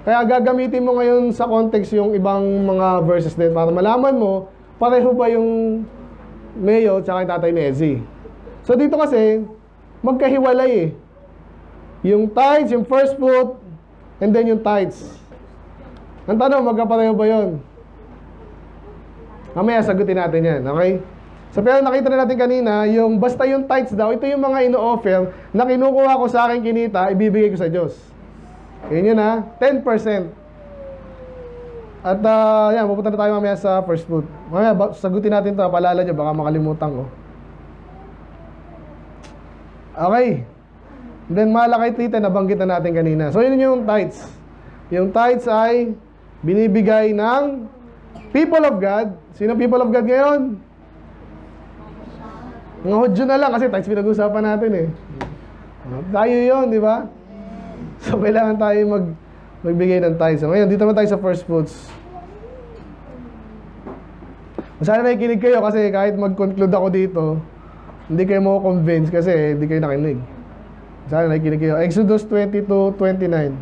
A: Kaya gagamitin mo ngayon sa context yung ibang mga verses din para malaman mo, pareho ba yung Mayor tsaka yung tatay ni Ezzy. So, dito kasi, magkahiwalay eh. Yung tithes, yung first fruit, and then yung tithes. Ang tanong, magkapareho ba yun? Mamaya sagutin natin yan, okay? So, pero nakita na natin kanina, yung basta yung tithes daw, ito yung mga ino-offer na kinukuha ko sa aking kinita, ibibigay ko sa Diyos. Yun ha, 10%. At yan, pupunta na tayo mamaya sa first fruit. Mamaya, sagutin natin ito, paalala nyo, baka makalimutan ko. Okay. Then, malakay tita, nabanggit na natin kanina. So, yun yung tithes. Yung tithes ay binibigay ng people of God. Sino people of God ngayon? Mga Hudyo na lang kasi tithes pinag-usapan natin eh. Tayo yun, di ba? So, kailangan tayo magbigay ng tithes. So, ngayon, dito naman tayo sa first fruits. Sana nakikinig kayo kasi kahit mag-conclude ako dito, hindi kayo mo-convince kasi hindi kayo nakinig. Sana nakikinig kayo. Exodus 22:29.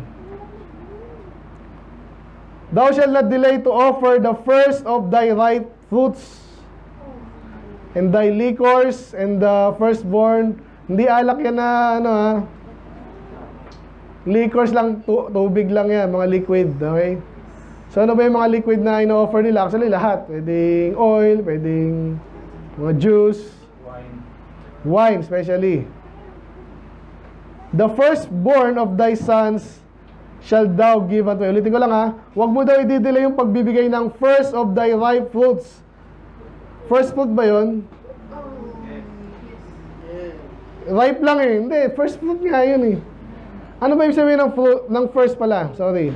A: Thou shalt not delay to offer the first of thy ripe fruits, and thy liquors, and the firstborn. Hindi alak yan na, liquors lang, tubig lang yan, mga liquid, okay? So, ano ba yung mga liquid na ino-offer nila? Actually, lahat. Pwedeng oil, pwedeng mga juice, wine especially. The firstborn of thy sons shall thou give unto me. Ulitin ko lang ha. Huwag mo daw i-delay yung pagbibigay ng first of thy ripe fruits. First fruit ba yun? Ripe lang eh. Hindi, first fruit nga yun eh. Ano ba yung sabihin ng first pala? Sorry.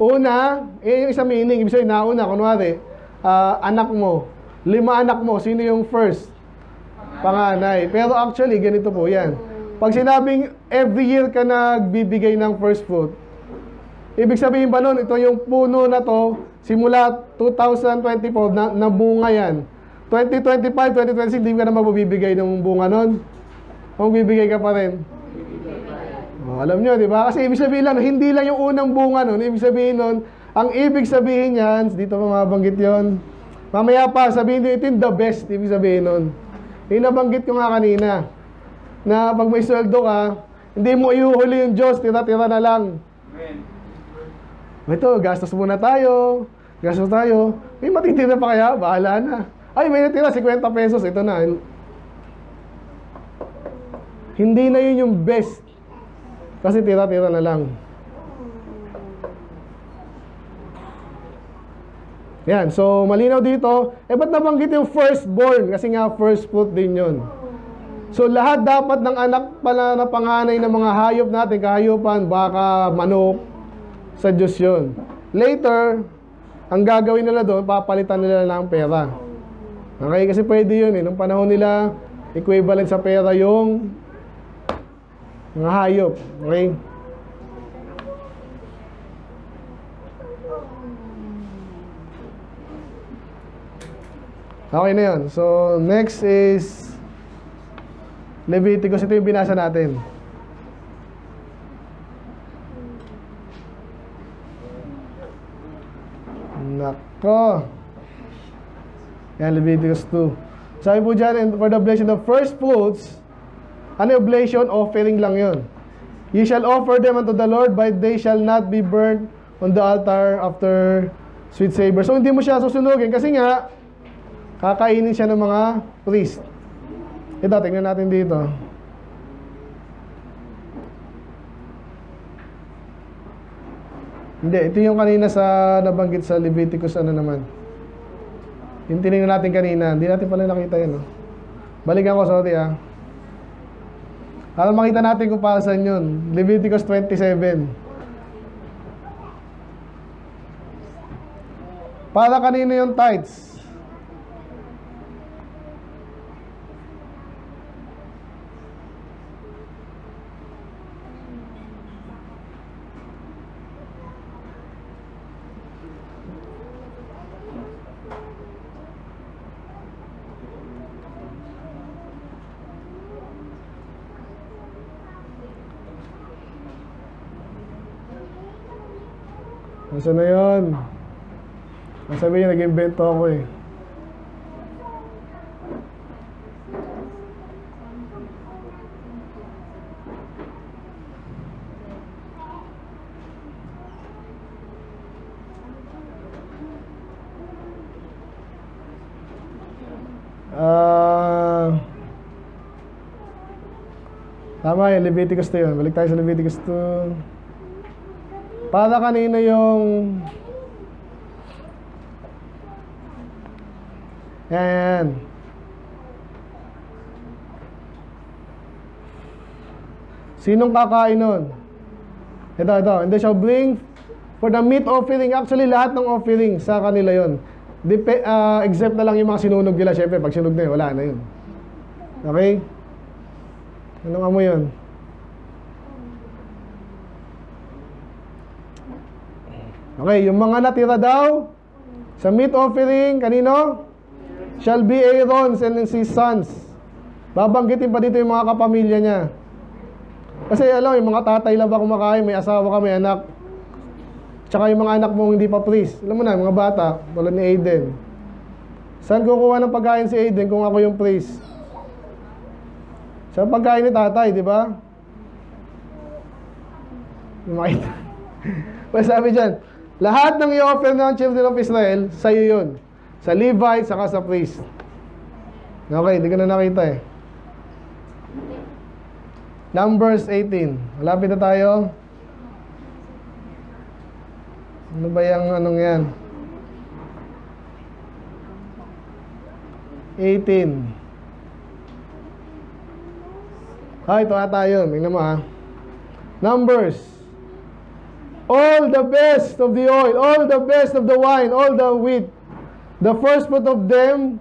A: Una, yung isang meaning, ibig sabihin nauna, kunwari, anak mo, 5 anak mo, sino yung first? Panganay. Pero actually, ganito po yan. Pag sinabing every year ka nagbibigay ng first fruit, ibig sabihin ba nun, ito yung puno na to, simula 2024, na bunga yan. 2025, 2026, hindi ka na mabibigay ng bunga nun. Magbibigay ka pa rin. Alam nyo, di ba? Kasi ibig sabihin lang, hindi lang yung unang bunga nun. Ibig sabihin nun, ang ibig sabihin yan, dito pa mabanggit yon. Mamaya pa, sabihin din, ito yung the best. Ibig sabihin nun. Yung nabanggit ko nga kanina, na pag may sweldo ka, hindi mo iuhuli yung Diyos, tira-tira na lang. Ito, gastos muna tayo. Gastos tayo. May matitira pa kaya? Bahala na. Ay, may natira, 50 pesos. Ito na. Hindi na yun yung best. Kasi tira-tira na lang. Yan. So, malinaw dito. Ba't nabanggit yung firstborn? Kasi nga, first fruit din yun. So, lahat dapat ng anak pala na panganay ng mga hayop natin, kahayupan, baka, manok, sa Diyos yun. Later, ang gagawin nila doon, papalitan nila ng pera. Okay? Kasi pwede yun eh. Nung panahon nila, equivalent sa pera yung mga hayop. Okay? Okay na yun. So, next is Leviticus. Ito yung binasa natin. Nako. Yan, Leviticus 2. Sabi po dyan, and for the oblation of first fruits, ano oblation? Offering lang yun. You shall offer them unto the Lord, but they shall not be burnt on the altar after sweet savor. So, hindi mo siya susunugin kasi nga, kakainin siya ng mga priest. Ito, tingnan natin dito. Hindi, ito yung kanina sa nabanggit sa Leviticus, ano naman. Yung tinignan natin kanina, hindi natin pala nakita yun. No? Balikan ko, sorry ah. Para makita natin kung para saan yun. Leviticus 27. Para kanino yung tithes? Nasaan na yun? Nasabi niya, nag-invento ako eh. Tama yun, Leviticus 2 yun. Balik tayo sa Leviticus 2. Para kanino yung... Yan. Sinong kakain nun? Ito. And they shall bring for the meat offering. Actually, lahat ng offering sa kanila yun. Except na lang yung mga sinunog nila. Siyempre, pag sinunog na yun, wala na yun. Okay? Anong amoy yun? Okay, yung mga natira daw sa meat offering, kanino? Shall be Aaron's and his sons. Babanggitin pa dito yung mga kapamilya niya. Kasi alam, yung mga tatay lang ba kumakain, may asawa ka, may anak. Tsaka yung mga anak mo hindi pa priest. Alam mo na, mga bata, tulad ni Aiden. Saan kukuha ng pagkain si Aiden kung ako yung priest? Sa pagkain ni tatay, di ba? Makita. Well, sabi dyan, lahat ng i-offer ng children of Israel, sa'yo yun. Sa Levite, saka sa priest. Okay, hindi ko na nakita eh. Numbers 18. Malapit na tayo. Ano ba yung anong yan? 18. Ito ata yun. Tingnan mo ha. Numbers. all the best of the oil, all the best of the wine, all the wheat, the first fruit of them,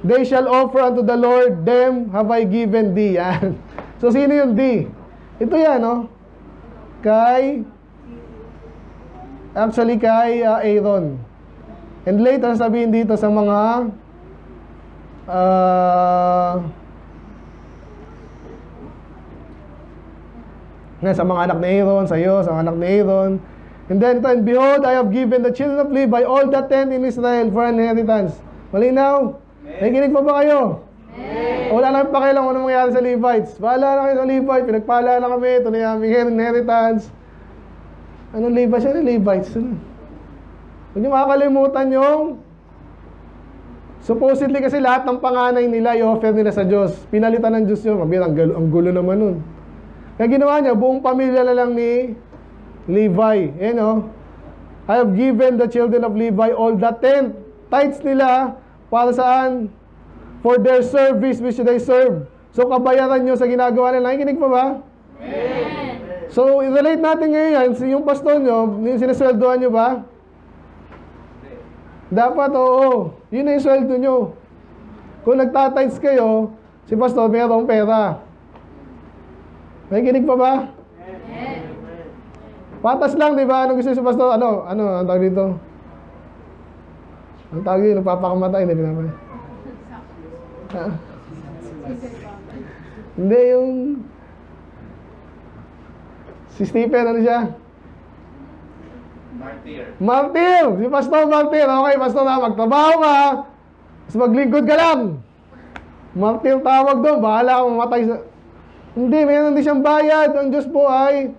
A: they shall offer unto the Lord, them have I given thee. Yan. So, sino yung thee? Ito yan, no? Actually, kay Aaron. And later, sabihin dito sa mga sa mga anak ni Aaron, sa iyo, sa mga anak ni Aaron. And then, and behold, I have given the children of Levi all the tent in Israel for an inheritance. Malinaw? Nakikinig pa ba kayo? Wala namin pakialam kung ano mangyari sa Levites. Bahala na kayo sa Levites. Pinagpala na kami. Ito na yung aming inheritance. Anong Levites? Ano Levites? Huwag niyo makakalimutan yung supposedly kasi lahat ng panganay nila i-offer nila sa Diyos. Pinalitan ng Diyos yun. Ang gulo naman nun. Kaya ginawa niya, buong pamilya na lang ni Levi. Ayan o. I have given the children of Levi all the tithes nila. Para saan? For their service which they serve. So, kabayaran nyo sa ginagawa nila. Nakikinig pa ba? Amen. So, i-relate natin ngayon, yung pastor nyo, yung sinesweldohan nyo ba? Dapat, oo. Yun na yung sweldo nyo. Kung nagtatides kayo, si pastor mayroong pera. Nakikinig pa ba? Amen. Patas lang, di ba? Ano gusto si pastor? Ang tawag dito? Ang tawag dito, nagpapakamatay. Hindi pinapay. Hindi, yung si Stephen, ano siya? Martir! Si Pastor Martir. Okay, Pastor na, magtrabaho ka. Tapos maglingkod ka lang. Martir tawag doon. Bahala kang mamatay sa... Hindi, mayroon din siyang bayad. Ang Diyos po ay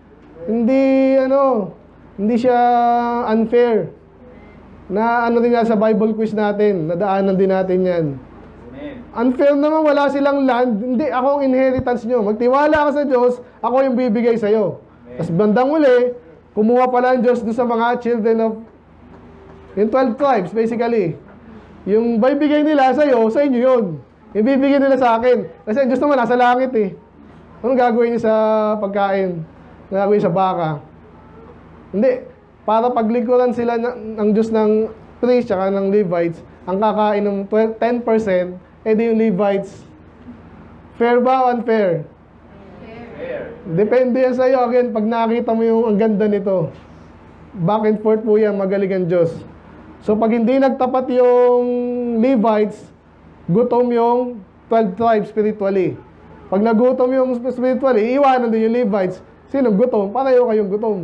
A: hindi siya unfair. Na din nga sa Bible quiz natin. Nadaanan din natin yan. Unfair naman, wala silang land. Hindi, ako ang inheritance nyo. Magtiwala ka sa Diyos, ako yung bibigay sa'yo. Tapos bandang uli, kumuha pala ang Diyos doon sa mga children of yung 12 tribes, basically. Yung bibigay nila sa'yo, sa inyo yun. Yung bibigay nila sa akin. Kasi ang Diyos naman nasa langit eh. Anong gagawin niyo sa pagkain? Anong gagawin sa baka? Hindi. Para paglingkuran sila ng Diyos ng priests tsaka ng Levites, ang kakain ng 10%, di yung Levites. Fair ba o unfair? Fair. Depende yan sa'yo. Again, pag nakita mo yung ang ganda nito, back and forth po yan, magaling ang Diyos. So, pag hindi nagtapat yung Levites, gutom yung 12 tribes spiritually. Pag nagutom yung spiritually, iiwanan din yung Levites. Sino gutom? Pareho kayong gutom.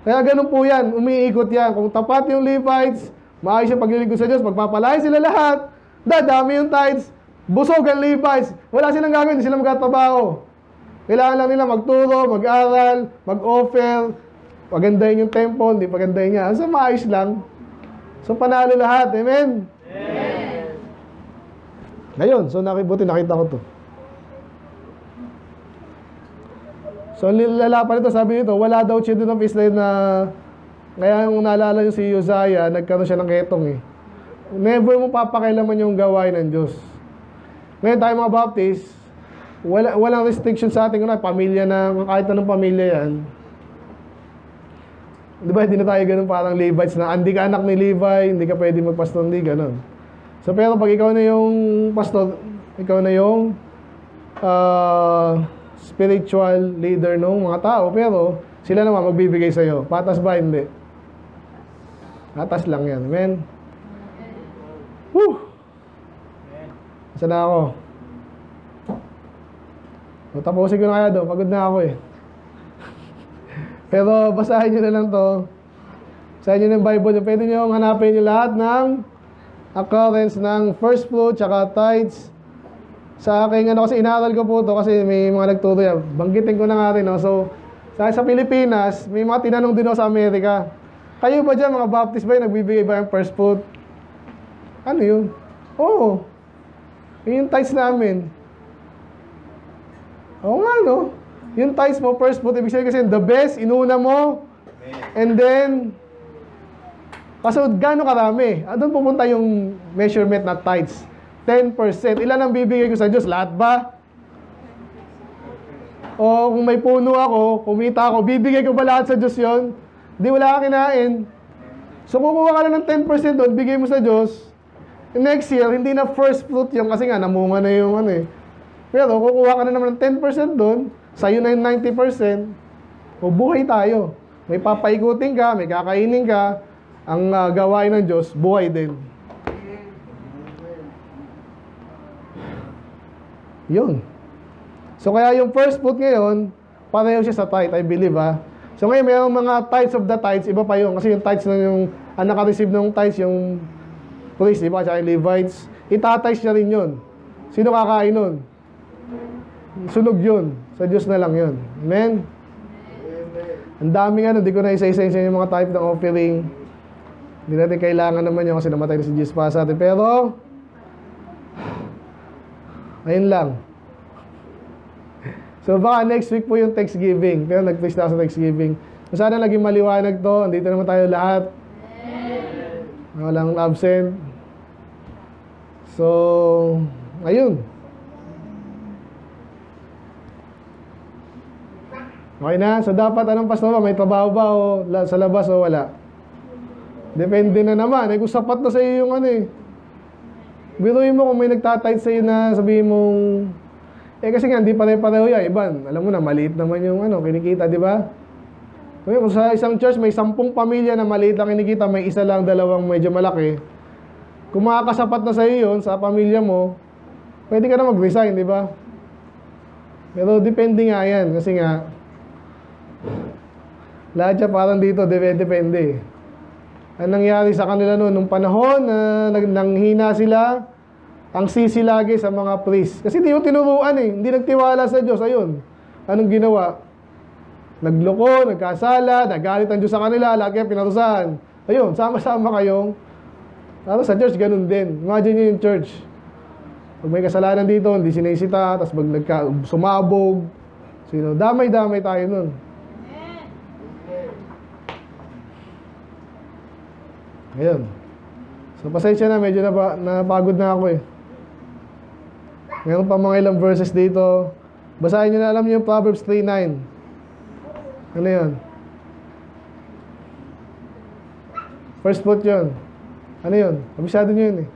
A: Kaya ganun po yan, umiikot yan. Kung tapat yung Levites, maayos yung paglilingkod sa Diyos, magpapalain sila lahat, dadami yung tithes, busog ang Levites, wala silang gagawin, hindi sila magtatrabaho. Kailangan lang nila magturo, mag-aral, mag-offer, pagandahin yung temple, hindi pagandahin niya. So, maayos lang. So, panalo lahat. Amen? Amen. Ngayon, so nakita ko to. So, lalapan nito, sabi nito, wala daw children of Israel na, kaya yung naalala nyo si Uzziah, nagkaroon siya ng ketong eh. Never mo papakailaman yung gawain ng Diyos. Ngayon tayo mga Baptist, walang restriction sa ating pamilya na, kahit anong pamilya yan. Di ba, hindi na tayo ganun parang Levites na, hindi ka anak ni Levi, hindi ka pwede magpastor, hindi ganun. So, pero pag ikaw na yung pastor, ikaw na yung, spiritual leader ng mga tao, pero sila naman magbibigay sa'yo. Patas ba? Hindi. Patas lang yan. Amen? Woo! Saan na ako? Tapusin ko na kaya doon. Pagod na ako eh. Pero basahin nyo na lang to. Basahin nyo ng Bible. Pwede nyo hanapin nyo lahat ng occurrence ng first fruit tsaka tithes. Sa akin, kasi inaral ko po ito kasi may mga nagturo yan. Banggitin ko na nga rin. No? So, sa Pilipinas, may mga tinanong din ako sa Amerika. Kayo ba dyan, mga Baptist ba yun, nagbibigay ba yung first fruit? Ano yun? Oo. Yun yung tithes namin. Oo nga, no? Yung tithes mo, first fruit, ibig sabihin kasi the best, inuna mo. And then, kasi gano'ng karami? Doon pupunta yung measurement na tithes. 10%. Ilan ang bibigay ko sa Diyos? Lahat ba? O kung may puno ako, kumita ako, bibigay ko ba lahat sa Diyos yun? Di wala ka kinain. So kukuha ka na ng 10% doon, bigay mo sa Diyos. Next year, hindi na first fruit yung kasi nga namunga na yung ano eh. Pero kukuha ka na naman ng 10% doon, sa'yo na yung 90%, o buhay tayo. May papaikutin ka, may kakainin ka, ang gawain ng Diyos, buhay din. Yun. So kaya yung first fruit ngayon, pareho siya sa tithe, I believe ha. So ngayon mayroong mga tithes of the tithes, iba pa yun. Kasi yung tithes na yung, ang naka-receive ng tithes, yung priest, di ba? Tsaka yung Levites, itatithes niya rin yun. Sino kakain nun? Sunog yun. Sa Diyos na lang yun. Amen? Ang daming ano, di ko na isa-isa yung mga type ng offering. Hindi natin kailangan naman yun kasi namatay na si Jesus para sa atin. Pero, ayun lang. So baka next week po yung Thanksgiving. Pero nag-preach na ako sa Thanksgiving. So, sana naging maliwanag to. Andito naman tayo lahat. Walang absent. So, ayun. Okay na? So dapat anong pastor ba? May trabaho ba o sa labas o wala? Depende na naman. Eh kung sapat na sa iyo yung ano eh. Biruin mo kung may nagtatight sa iyo na sabihin mong kasi nga hindi pare-pareho yan. Iban, alam mo na maliit naman yung ano, kinikita, di ba? Kung sa isang church may 10 pamilya na maliit lang kinikita, may isa lang, dalawang medyo malaki. Kung makakasapat na sa iyo yun, sa pamilya mo, pwede ka na mag-resign, di ba? Pero depende nga yan. Kasi nga, lahat siya parang dito, depende. Ang nangyari sa kanila noon, nung panahon na nanghina sila, ang sisi lagi sa mga priest. Kasi hindi mo tinuruan eh, hindi nagtiwala sa Diyos. Ayun, anong ginawa? Nagloko, nagkasala, nagalit ang Diyos sa kanila, lagi ang pinarusahan. Ayun, sama-sama kayong, ano sa church, ganun din. Imagine nyo yung church. Pag may kasalanan dito, hindi sinisita, tapos sumabog, damay-damay tayo nun. Ayun. So, pasensya na, medyo napagod na ako eh. Meron pa mga ilang verses dito. Basahin nyo na, alam nyo yung Proverbs 3:9. Ano yun? First foot yun. Ano yun? Abisado nyo yun eh.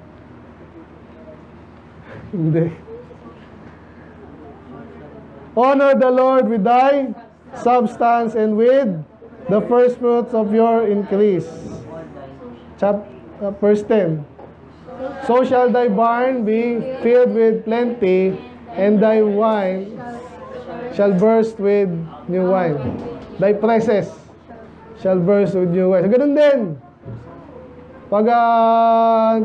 A: Hindi. Honor the Lord with thy substance and with the first fruits of your increase. Verse 10. So shall thy barn be filled with plenty, and thy wine shall burst with new wine. Thy presses shall burst with new wine. So ganun din. Pag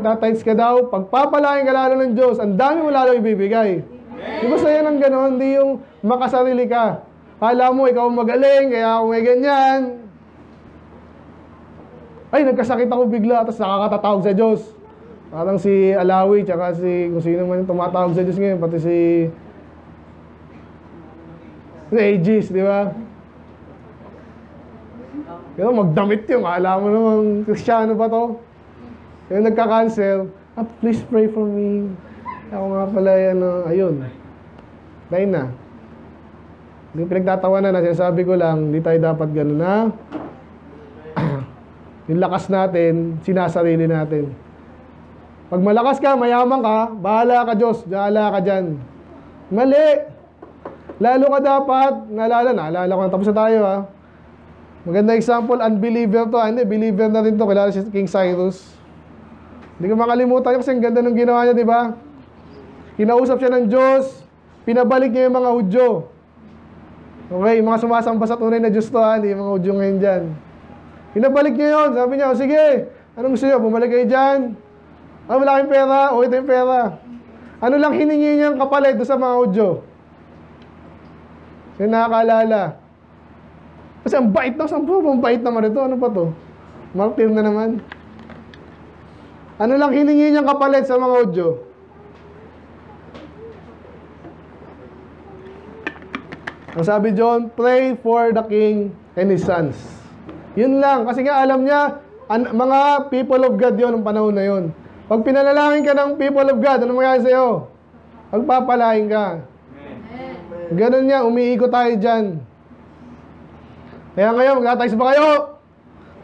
A: tatites ka daw, pagpapalain ka lalo ng Diyos, ang dami mo lalo ibibigay. Di ba saya ng gano'n? Hindi yung makasarili ka. Kala mo, ikaw magaling, kaya ako may ganyan. Ay, nagkasakit ako bigla, tapos nakakatatawag sa Diyos. Parang si Alawi, tsaka si, kung sino man yung tumatawag sa Diyos ngayon, pati si Aegis, di ba? Pero magdamit yung, alam mo naman, Kristiyano ba to? Kaya nagka-cancel, please pray for me. Ako nga pala, ayun. Dahil na. Hindi pinagtatawanan na, sinasabi ko lang, hindi tayo dapat gano'n na. Yung lakas natin, sinasarili natin. Pag malakas ka, mayaman ka, bahala ka Diyos, bahala ka dyan. Mali! Lalo ka dapat, naalala ko na, tapos na tayo ha. Maganda example, unbeliever to. Hindi, believer na rin to, kilala si King Cyrus. Hindi ko makalimutan yun kasi ang ganda ng ginawa niya, di ba? Kinausap siya ng Diyos, pinabalik niya yung mga Hudyo. Okay, yung mga sumasamba sa tunay na Diyos to ha, hindi yung mga Hudyo ngayon dyan. Pinabalik niya yun. Sabi niya, sige, anong gusto niyo? Bumalik kayo dyan. Wala kayong pera. O, ito yung pera. Ano lang hiningi niyang kapalit doon sa mga Hudyo? Kasi nakakaalala. Kasi ang bait na. Ang bait naman ito. Ano pa to? Martyr na naman. Ano lang hiningi niyang kapalit sa mga Hudyo? Ang sabi John, pray for the king and his sons. Yun lang. Kasi nga alam niya, mga people of God yun, ang panahon na yun. Pag pinanalangin ka ng people of God, ano mangyayari sa'yo? Pagpapalain ka. Ganun yan, umiikot tayo dyan. Kaya ngayon, mag-tithes ba kayo?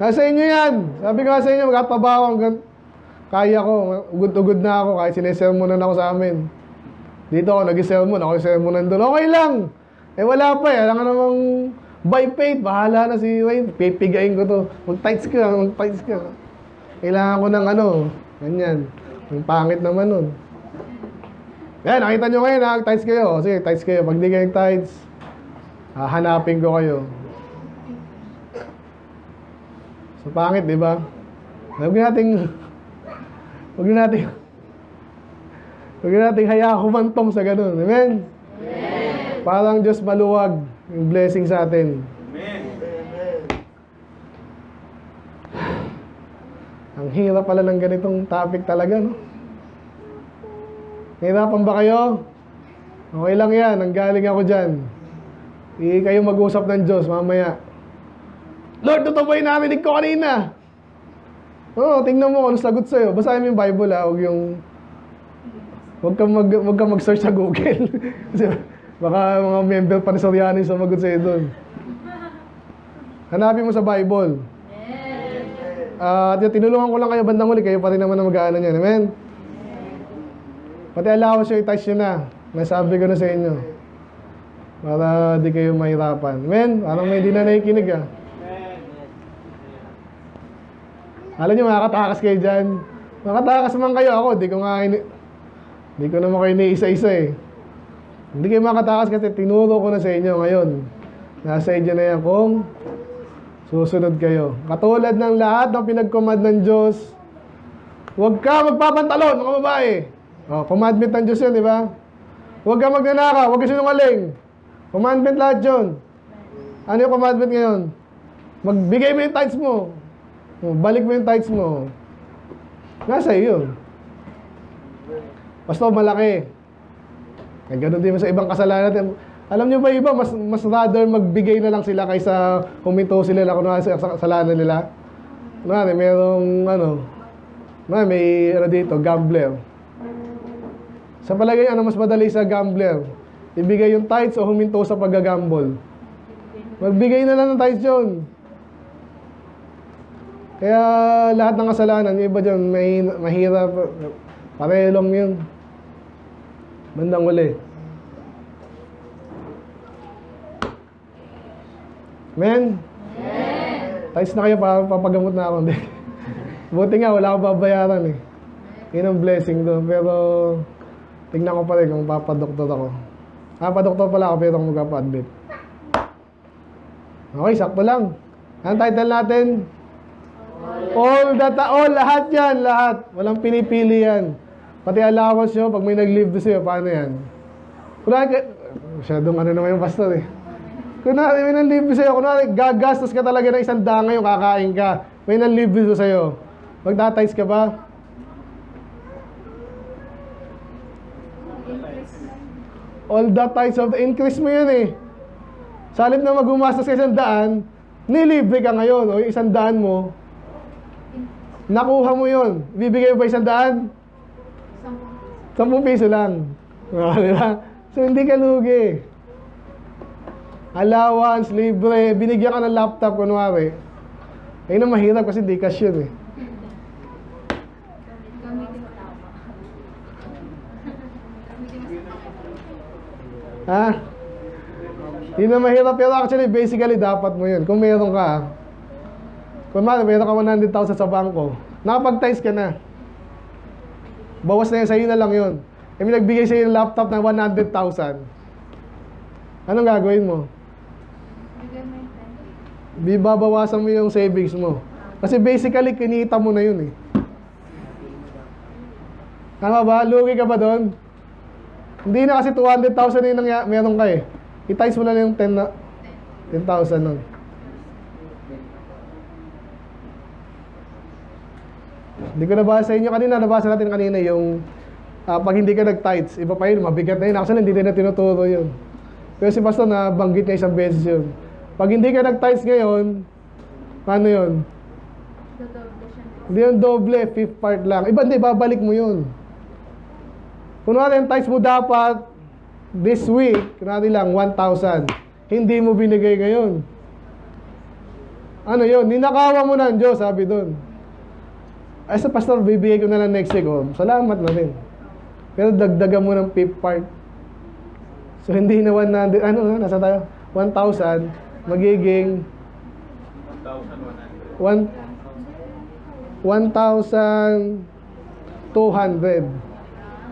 A: Nasa inyo yan. Sabi ko nga sa inyo, mag-atabaho hanggang kaya ko. Ugod-ugod na ako kahit sinesermonan ako sa amin. Dito ako nag-sermon, ako sermonan doon. Okay lang. Eh wala pa eh. Alam ka namang by faith, bahala na si Wayne. Pipigain ko to. Mag-tithes ka, mag-tithes ka. Kailangan ko ng ano, ganyan. Ang pangit naman nun. Yan, nakita nyo ngayon, nag-tithes kayo. Sige, tithes kayo. Pag di kayo tithes, hanapin ko kayo. So, pangit, di ba? Huwag nating hayaan humantong sa ganun. Amen? Amen. Parang Diyos maluwag yung blessing sa atin. Amen. Ang hirap pala ng ganitong topic talaga, no? Hirapan ba kayo? Okay lang yan. Nanggaling ako dyan. Hindi kayo mag-usap ng Diyos mamaya. Lord, ito ba yung narinig ko kanina? Oo, tingnan mo kung ano sagot sa'yo. Basahin mo yung Bible, ha? Huwag kang mag-search sa Google. Kasi baka mga member pa ni Soriano yung sumagot sa'yo doon. Hanapin mo sa Bible. At tinulungan ko lang kayo bandang huli. Kayo pa rin naman na mag-aano niyan. Amen? Pati allowance yung i-touch nyo na. Nasabi ko na sa inyo. Para di kayo mahirapan. Amen? Parang may di na nakikinig, ha? Alam nyo, makakatakas kayo dyan. Makatakas man kayo ako. Di ko naman kayo ni-isa-isa eh. Hindi kayo makatakas kasi tinuro ko na sa inyo ngayon. Nasa inyo na yan kung susunod kayo. Katulad ng lahat ng pinag-command ng Diyos, huwag ka magpapantalon, mga babae. Commandment ng Diyos yun, di ba? Huwag ka magnanakaw, huwag ka sinungaling. Commandment lahat yun. Ano yung commandment ngayon? Magbigay mo yung tithes mo. Balik mo yung tithes mo. Nasa iyo yun. Pastor, malaki. Ay, ganun din sa ibang kasalanan natin. Alam nyo ba iba, mas rather magbigay na lang sila kaysa huminto sila na kunwari sa kasalanan nila. Kunwari, may dito, gambler. Sa palagay, ano mas madali sa gambler? Ibigay yung tithes o huminto sa pag-gamble? Magbigay na lang ng tithes yun. Kaya lahat ng kasalanan, yung iba dyan, mahirap, pareho lang yun. Bandang uli. Amen? Tithes na kayo para papagamot na ako. Buti nga, wala akong babayaran eh. Yun ang blessing doon. Pero, tingnan ko pa rin kung papadoktor ako. Papadoktor pala ako pero magpapa-admit. Okay, sakto lang. Ang title natin? All, lahat yan, lahat. Walang pinipili yan. Pati allowance nyo, pag may nag-leave doon sa'yo, paano yan? Kunwari, masyadong naman yung pastor eh. Kunwari, may nag-leave doon sa'yo, kunwari, gagastos ka talaga ng 100 ngayon, kakain ka. May nag-leave doon sa'yo. Magtatize ka ba? All the tithes of the increase mo yun eh. Sa halip na magumastos ka 100, nilibre ka ngayon. O yung 100 mo, nakuha mo yun. Bibigay mo ba 100? 10 piso lang. Diba? So, hindi ka lugi. Allowance, libre, binigyan ka ng laptop, kunwari. Ayun ang mahirap kasi di cash yun eh. Ha? Yun na mahirap, pero actually, basically, dapat mo yun. Kung meron ka, kung meron ka 100,000 sa bangko, nakapag-tize ka na. Bawas na yan, sa'yo na lang yun. E may nagbigay sa'yo ng laptop na 100,000. Anong gagawin mo? Babawasan mo yung savings mo. Kasi basically, kinita mo na yun eh. Tama ba? Lugi ka ba doon? Hindi na kasi 200,000 yung meron ka eh. I-times mo lang yung 10,000 nun. Hindi ko nabasa sa inyo kanina. Nabasa natin kanina yung pag hindi ka nag-tithes, iba pa yun, mabigat na yun. Actually, hindi na tinuturo yun. Pero si Pastor nabanggit niya isang beses yun. Pag hindi ka nag-tithes ngayon, paano yun? Hindi yung doble, 5th part lang. Iba hindi, babalik mo yun. Kunwari yung tithes mo dapat this week, kunwari lang, 1,000. Hindi mo binigay ngayon. Ano yun? Ninakawan mo na ang Diyos, sabi doon. Ay sa pastor, bibigay ko na lang next week. Oh, salamat na rin. Pero dagdagan mo ng fifth part. So hindi na 100, ano, nasa tayo? 1,000, magiging 1,200.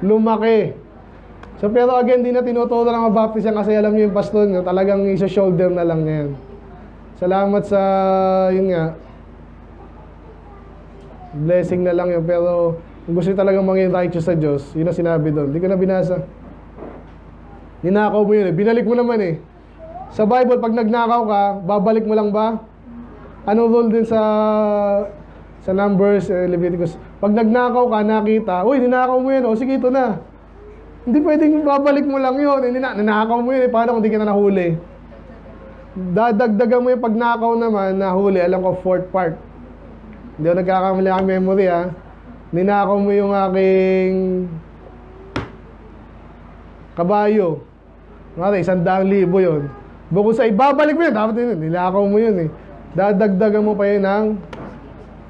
A: Lumaki. So pero again, di na tinuturo ng mabaptist yan kasi alam niyo yung pastor niyo, talagang isa-shoulder na lang niya yan. Salamat sa, yun nga, blessing na lang yun. Pero kung gusto talagang maging righteous sa Diyos, yun ang sinabi doon. Hindi ko na binasa. Ninakaw mo yun eh. Binalik mo naman eh. Sa Bible, pag nagnakaw ka, babalik mo lang ba? Anong rule din sa Numbers, Leviticus? Pag nagnakaw ka, nakita, uy, ninakaw mo yun. O sige, ito na. Hindi pwedeng babalik mo lang yun. Ninakaw mo yun eh. Paano kung di ka na nahuli? Dadagdagan mo yung pagnakaw naman, nahuli. Alam ko, fourth part. Hindi ako nagkakamali ang memory ha. Ninakaw mo yung aking kabayo. Mara, 100,000 yun. Bukod sa ibabalik mo yun, dapat yun, ninakaw mo yun eh. Dadagdagan mo pa yun ng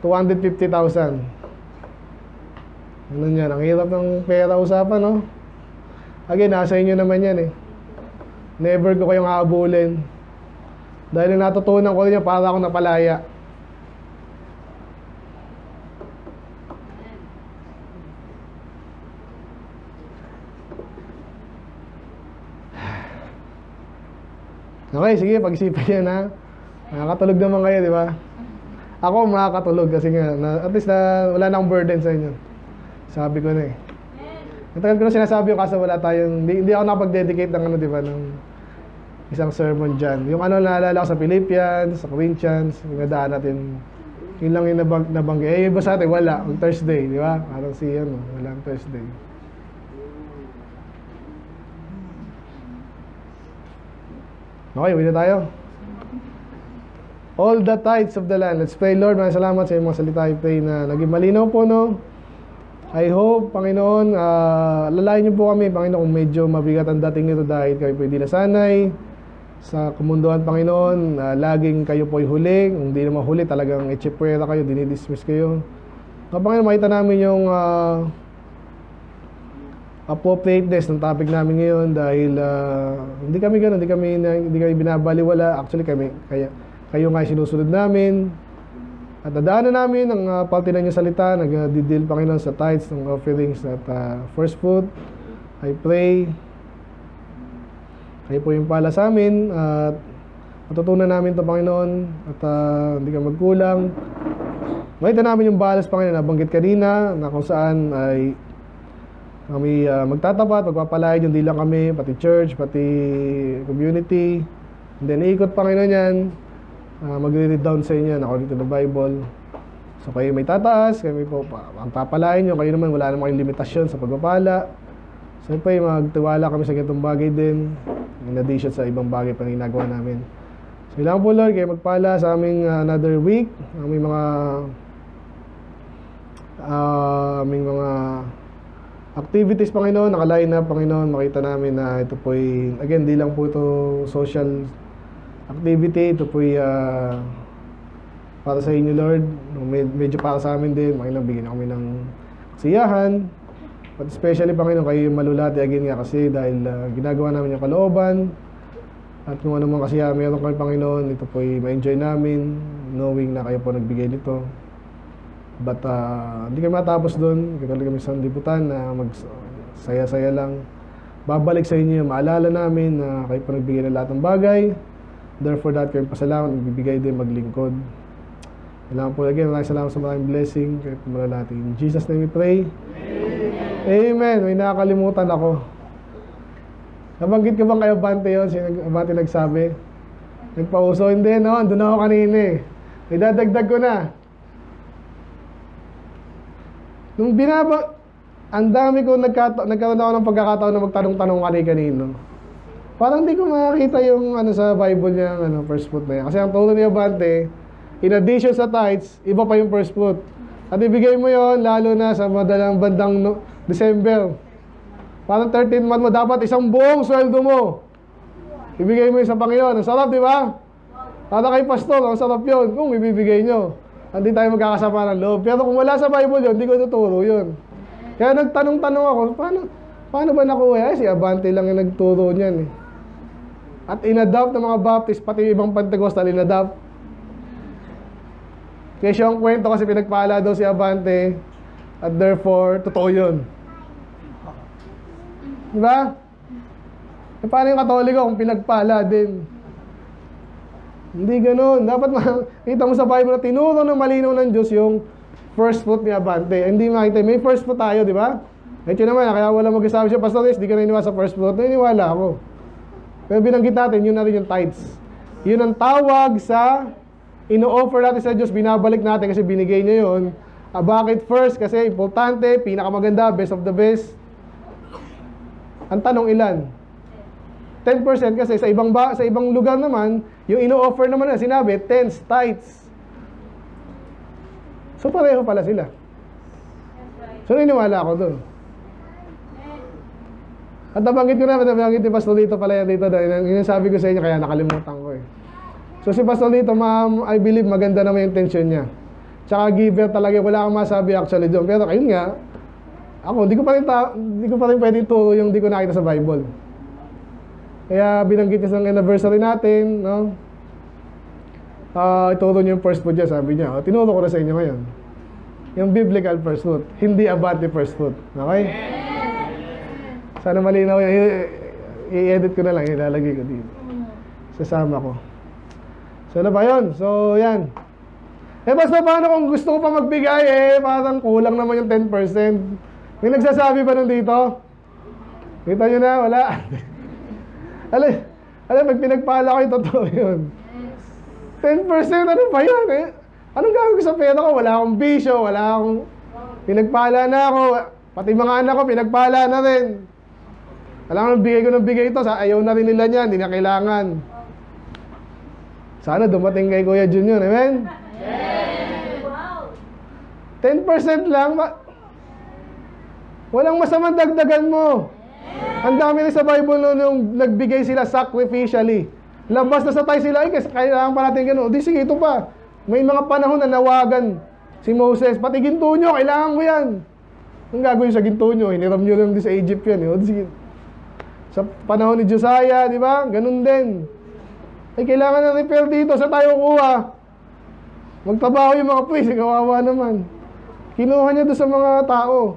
A: 250,000. Ano yan? Ang hirap ng pera usapan, no? Again, nasa inyo naman yan eh. Never ko kayong haabulin. Dahil natutunan ko rin yan, para ako napalaya. Okay, sige, pag-isipan yan ha. Nakakatulog naman kayo, di ba? Ako makakatulog kasi nga, at least wala na akong burden sa inyo. Sabi ko na eh. Matagal ko na sinasabi ko kasi wala tayong, hindi ako nakapag-dedicate ng ano, di ba, ng isang sermon dyan. Yung ano naalala ko sa Philippians, sa Corinthians, yung nadaan natin, yun lang yung nabanggit. Eh, iba sa atin, wala. Ang Thursday, di ba? Parang si ano, walang Thursday. Okay, uwi na tayo. All the tithes of the land. Let's pray, Lord. Maraming salamat sa iyong mga salita. I pray na naging malinaw po, no? I hope, Panginoon, lalayan niyo po kami, Panginoon, kung medyo mabigat ang dating nito dahil kayo po hindi nasanay sa kumunduan, Panginoon. Laging kayo po'y huli. Kung di naman huli, talagang echepwera kayo, dinidismiss kayo. Panginoon, makita namin yung appropriateness ng topic namin ngayon dahil hindi kami gano'n, hindi kami binabaliwala. Actually, kayo nga sinusunod namin. At nadaanan namin ang paltinan niyo salita, nag-deal Panginoon sa tithes ng offerings at first fruit. I pray kayo po yung pala sa amin at matutunan namin ito, Panginoon, at hindi ka magkulang. Makita namin yung balas, Panginoon, na banggit kanina na kung saan ay kami magtatapat, magpapalain yung di lang kami, pati church, pati community. And then ikot, Panginoon, yan. Mag-read down sa inyo according to the Bible. So kayo may tataas, kami po ang papalain nyo. Kayo naman wala namang limitasyon sa pagpapala. So pa magtiwala kami sa ganitong bagay din, in addition sa ibang bagay pa ginagawa namin. So ilang po, Lord, kayo magpala sa aming another week, aming mga activities, Panginoon, naka-line up, Panginoon. Makita namin na ito po'y, again, di lang po ito social activity, ito po'y para sa inyo, Lord. Medyo para sa amin din, Panginoon, bigyan kami ng kasiyahan. But especially, Panginoon, kayo yung malulati again nga kasi dahil ginagawa namin yung kalooban. At kung ano man kasiyahan meron kami, Panginoon, ito po'y ma-enjoy namin, knowing na kayo po nagbigay nito. But hindi kami matapos doon. Katuloy kami sa liputan na magsaya-saya lang. Babalik sa inyo, maalala namin na kayo po nagbigay ng lahat ng bagay. Therefore, dahil kayo pasalamat, nagbibigay din maglingkod. Kailangan po again, maraming salamat sa maraming blessing. Kayo po malalati. In Jesus' name we pray. Amen. May nakakalimutan ako. Nabanggit ko bang kayo Abante yun? Sino Abante nagsabi? Nagpauso? Hindi, no? Andun ako kanina eh. Idadagdag ko na. Nung ang dami ko nagkaroon ako ng pagkakataon na magtanong-tanong kanino. Parang hindi ko makakita yung sa Bible niya, first fruit na yan. Kasi ang turo ni Abante, in addition sa tithes, iba pa yung first fruit. At ibigay mo yon lalo na sa madalang bandang December. Parang 13th month mo, dapat isang buong sweldo mo. Ibigay mo yun sa Panginoon. Ang sarap, di ba? Para kay pastor, ang sarap yun kung ibibigay nyo. Hindi tayo magkakasama ng loob. Pero kung wala sa Bible yun, hindi ko tuturo yun. Kaya nagtanong-tanong ako, paano ba nakuha? Si Abante lang yung nagturo niyan eh. At in-adopt ng mga Baptist, pati ibang Pentecostal in-adopt. Kaya siya ang kwento kasi pinagpala daw si Abante at therefore, totoo yun. Diba? E paano yung Katoliko kung pinagpala din? Hindi ganun. Dapat makita mo sa Bible na tinuro ng malinaw ng Diyos yung first fruit ni Abante. Hindi makita. May first fruit tayo, di ba? Eh, yun naman, kaya wala mag-asabi siya, Pastor Riz, di ka naniniwala sa first fruit. Naniniwala ako. Pero binanggit natin, yun na rin yung tithes. Yun ang tawag sa ino-offer natin sa Diyos, binabalik natin kasi binigay niya yun. Bakit first? Kasi importante, pinakamaganda, best of the best. Ang tanong ilan? 10% kasi sa ibang lugar naman, yung ino-offer naman na sinabi, 10 tithes. So pareho pala sila. So naniniwala ako doon. At nabanggit ko na, nabanggit ni Pastor Lito pala yan dito. Yung sabi ko sa inyo, kaya nakalimutan ko eh. So si Pastor Lito, ma'am, I believe maganda naman yung intention niya. Tsaka giver talaga, wala kang masabi actually doon. Pero ayun nga, ako, di ko pa rin pwede ituro yung di ko nakita sa Bible. Kaya binanggit niya sa anniversary natin, no? Ituro niyo yung first fruit niya, sabi niya. Tinuro ko na sa inyo ngayon. Yung biblical first fruit, hindi Abante first fruit. Okay? Sana malinaw yan. I-edit ko na lang, ilalagay ko dito. Sasama ko. So, ano ba yun? So, yan. Eh, basta paano kung gusto ko pa magbigay, parang kulang naman yung 10%. May nagsasabi ba nun dito? Kita nyo na, wala. Alam, pag pinagpala ko yung totoo yun. 10%, ano ba yan eh? Anong gagawin ko sa pera ko? Wala akong bisyo, wala akong... Pinagpala na ako. Pati mga anak ko, pinagpala na rin. Alam ko, bigay ko ng bigay ito. Ayaw na rin nila niyan, hindi na kailangan. Sana dumating kay Kuya Jun yun, amen? Yes! Wow! 10% lang, walang masamang dagdagan mo. Ang dami rin sa Bible nung nagbigay sila sacrificially. Labas na sa tayo sila, kasi kailangan pa natin gano'n. Di sige, ito pa. May mga panahon na nawagan si Moses. Pati ginto nyo, kailangan ko yan. Ang gagawin sa ginto nyo? Hiniram nyo lang din sa Egypt yan. O, sige. Sa panahon ni Josiah, di ba? Ganun din. Ay, kailangan na repair dito. Sa tayo kuha. Magtrabaho yung mga puwis. Kawawa naman. Kinuha niya doon sa mga tao.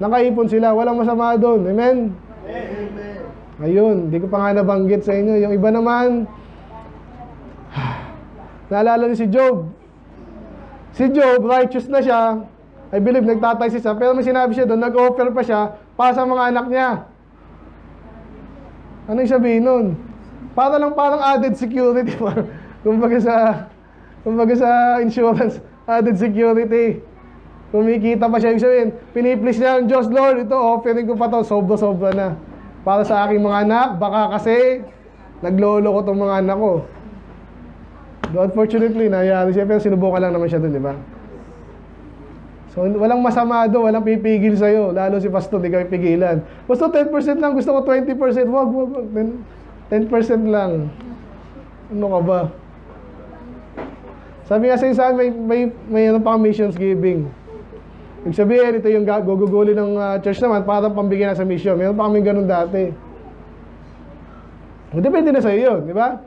A: Nakaipon sila. Walang masama doon. Amen? Amen. Ayun. Di ko pa nga nabanggit sa inyo. Yung iba naman, naalala niyo si Job. Si Job, righteous na siya. I believe, nagtatay siya. Pero may sinabi siya doon, nag-offer pa siya para sa mga anak niya. Anong sabihin nun? Parang added security. kumbaga sa insurance, added security. Kumikita pa siya. Ibig sabihin, piniplease niya ang Diyos, Lord, ito, offering ko pa to, sobra-sobra na. Para sa aking mga anak, baka kasi naglolo ko itong mga anak ko. Unfortunately, nangyari siya, pero sinubukan lang naman siya doon, di ba? So, walang masama doon, walang pipigil sa'yo. Lalo si Pastor, di ka pipigilan. Basta 10% lang, gusto ko 20%. Wag. 10% lang. Ano ka ba? Sabi nga sa isa, may ano pa missions giving. Ibig sabihin, ito yung guguguli ng church naman para pambigyan na sa mission. Meron pa kami ganun dati. Depende na sa'yo yun, di ba?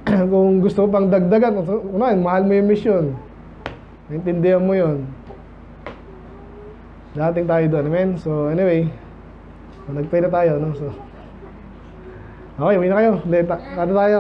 A: Kung gusto pang dagdagan, mahal mo yung mission. Naintindihan mo yun. Dating tayo doon, amen? So, anyway, nag-pray na tayo, no? So, okay, uwi na kayo. Ano tayo?